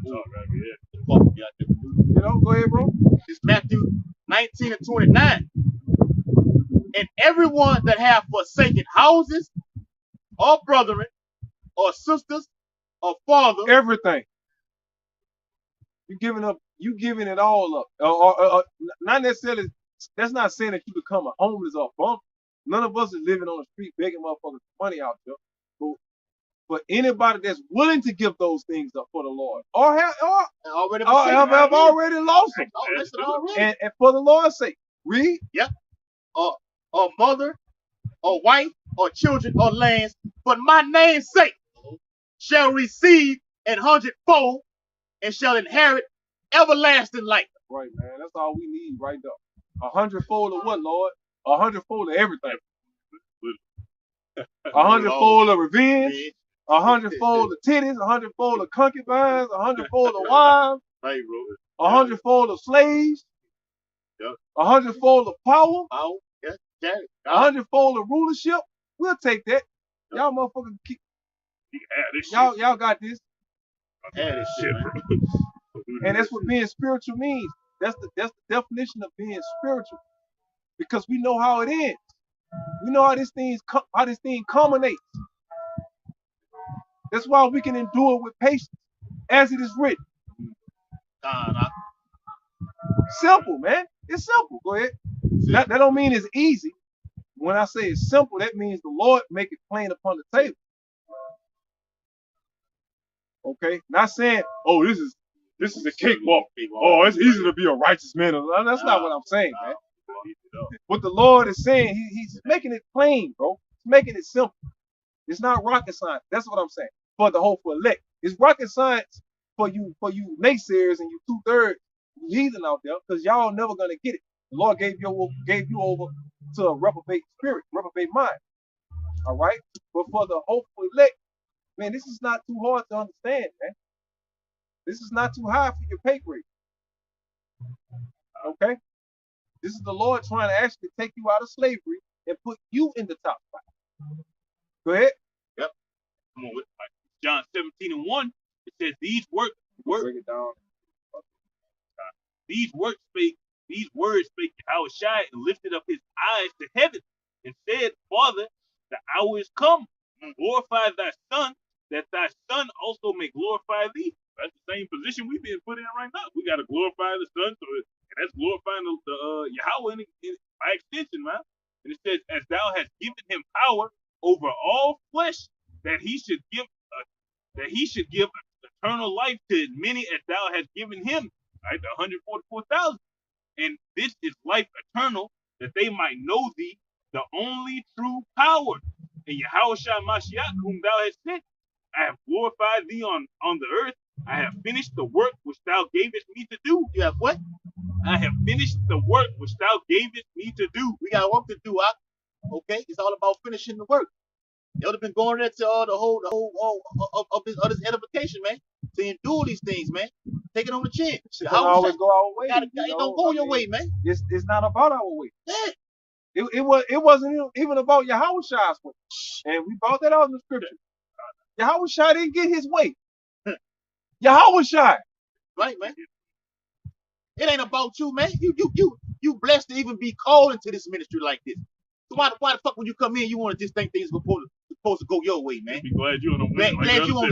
You know, go ahead, bro. It's Matthew 19:29. And everyone that have forsaken houses, or brethren, or sisters, or father, everything. You giving it all up. Not necessarily That's not saying that you become a homeless or a bum. None of us is living on the street begging motherfuckers for money out there. But anybody that's willing to give those things up for the Lord, or have already lost them, and for the Lord's sake, read. Yep. Or mother, or wife, or children, or lands, for my name's sake, shall receive an hundredfold, and shall inherit everlasting life. Right, man. That's all we need right there. 100-fold of what, Lord? 100-fold of everything. 100-fold of revenge. 100-fold of titties. 100-fold of concubines. 100-fold of wives. Right, bro. 100-fold of slaves. Yep. 100-fold of power. Yeah. 100-fold of rulership. We'll take that. Y'all motherfuckers keep. Y'all got this. This shit, bro. And that's what being spiritual means. That's the definition of being spiritual. Because we know how it ends. We know how this thing culminates. That's why we can endure with patience, as it is written. Simple, man. It's simple. Go ahead. That don't mean it's easy. When I say it's simple, that means the Lord make it plain upon the table. Okay? Not saying, oh, this is a cakewalk. Oh, it's easy to be a righteous man. That's not what I'm saying, man. What the Lord is saying, he's making it plain, bro. He's making it simple. It's not rocket science. That's what I'm saying. For the hopeful elect. It's rocket science for you naysayers and you 2/3 heathen out there, because y'all never gonna get it. The Lord gave you over to a reprobate spirit, reprobate mind. All right? But for the hopeful elect, man, this is not too hard to understand, man. This is not too high for your pay grade. Okay? This is the Lord trying to actually take you out of slavery and put you in the top spot. Go ahead. Yep. Come on with John 17:1. It says, These words break it down. These words spake Yahushua, and lifted up his eyes to heaven, and said, Father, the hour is come. Glorify thy Son, that thy Son also may glorify thee. That's the same position we've been put in right now. We got to glorify the Son, and that's glorifying the Yahweh by extension, man. And it says, as thou hast given him power over all flesh, that he should give eternal life to as many as thou hast given him, right? The 144,000. And this is life eternal, that they might know thee, the only true power, and Yahushua Mashiach, whom thou hast sent. I have glorified thee on the earth. I have finished the work which thou gavest me to do. You have what? I have finished the work which thou gavest me to do. We got work to do, okay? It's all about finishing the work. They would have been going into the whole of this edification, man. To endure these things, man. Take it on the chin. It don't always go our way. It don't go your way, man. It's not about our way. Yeah. It wasn't even about Yahushua's way. And we brought that out in the scripture. Yahushua didn't get his way. Yahushua. Right, man. It ain't about you, man. You blessed to even be called into this ministry like this. So why the fuck when you come in, you want to just think things are supposed to go your way, man? Be glad you're on the winning. Glad you on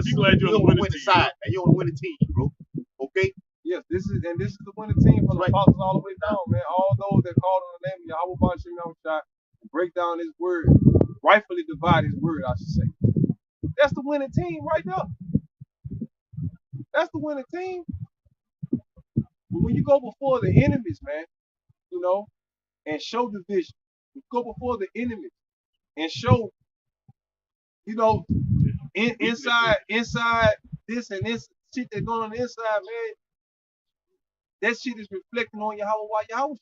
the winning side, man. You're on the winning team, bro. Okay? Yes, this is the winning team from the apostles all the way down, man. All those that called on the name of Yahweh Bashim Yahushua and break down his word, rightfully divide his word, I should say. That's the winning team right there. That's the winning team. But when you go before the enemies, man, and show division, you go before the enemies and show, inside this and this shit that's going on the inside, man, that shit is reflecting on Yahweh.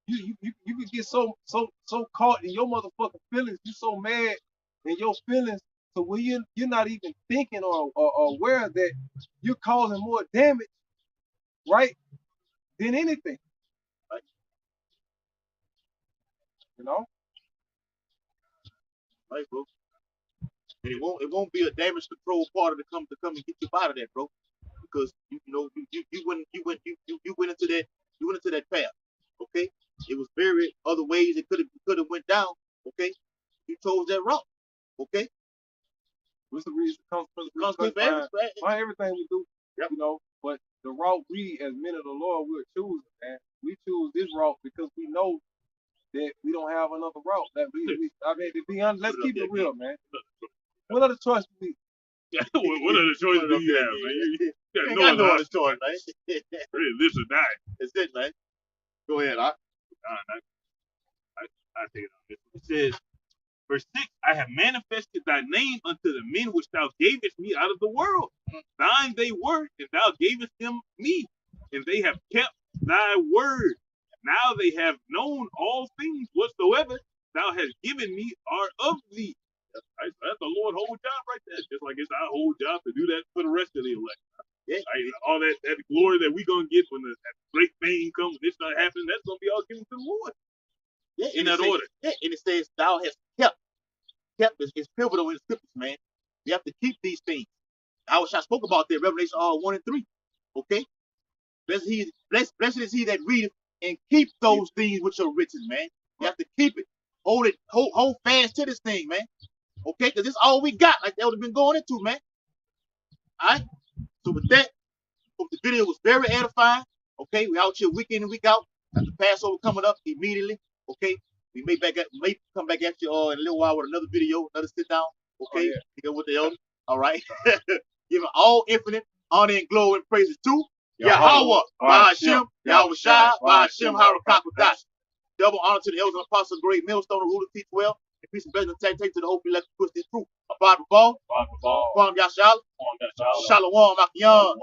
You could get so caught in your motherfucking feelings. You so mad in your feelings, so when you're not even thinking or aware that you're causing more damage, right, than anything. Right? Right, bro. And it won't be a damage control part of to come and get you out of that, bro. Because you went into that path. Okay? It was very other ways it could have went down. Okay? You chose that route. Okay? What's the reason? Comes from everything everything we do. Yep. But the route we, as men of the Lord, we're choosing, man. We choose this route because we know that we don't have another route. That I mean, to be honest, let's keep it real, man. What other choice do we? What other choice do you have, man? You got no other choice, man. Really, this or die. That's it, man. Go ahead, I take it on this. It says, verse 6, I have manifested thy name unto the men which thou gavest me out of the world. Thine they were, and thou gavest them me, and they have kept thy word. Now they have known all things whatsoever thou hast given me are of thee. Right? So that's the Lord's whole job right there. Just like it's our whole job to do that for the rest of the elect. Yeah. Right? All that glory that we're going to get when the great fame comes, when this start happening, that's going to be all given to the Lord. Yeah, in that order. Yeah, and it says thou hast kept. Kept is pivotal in the scriptures, man. You have to keep these things. I spoke about that, Revelation 1 and 3. Okay? Blessed is he that readeth and keep those things which are written, man. You have to keep it. Hold fast to this thing, man. Okay, because this is all we got, like that would have been going into, man. Alright? So with that, hope the video was very edifying. Okay, we out here week in and week out. Got the Passover coming up immediately. Okay. We may come back at you in a little while with another video, another sit down. Okay, go with the elder. All right. Giving all infinite honor and glory and praises to Yahweh, Ba'ashem, Yahweh Shai, Ba'ashem, Harakakodash. Double honor to the elders and apostles, great millstone, ruler, teach well. And peace and blessings and take to the hope we left to push this truth. Abad Babal, Kwam Yashal, Shalom, Makiyan.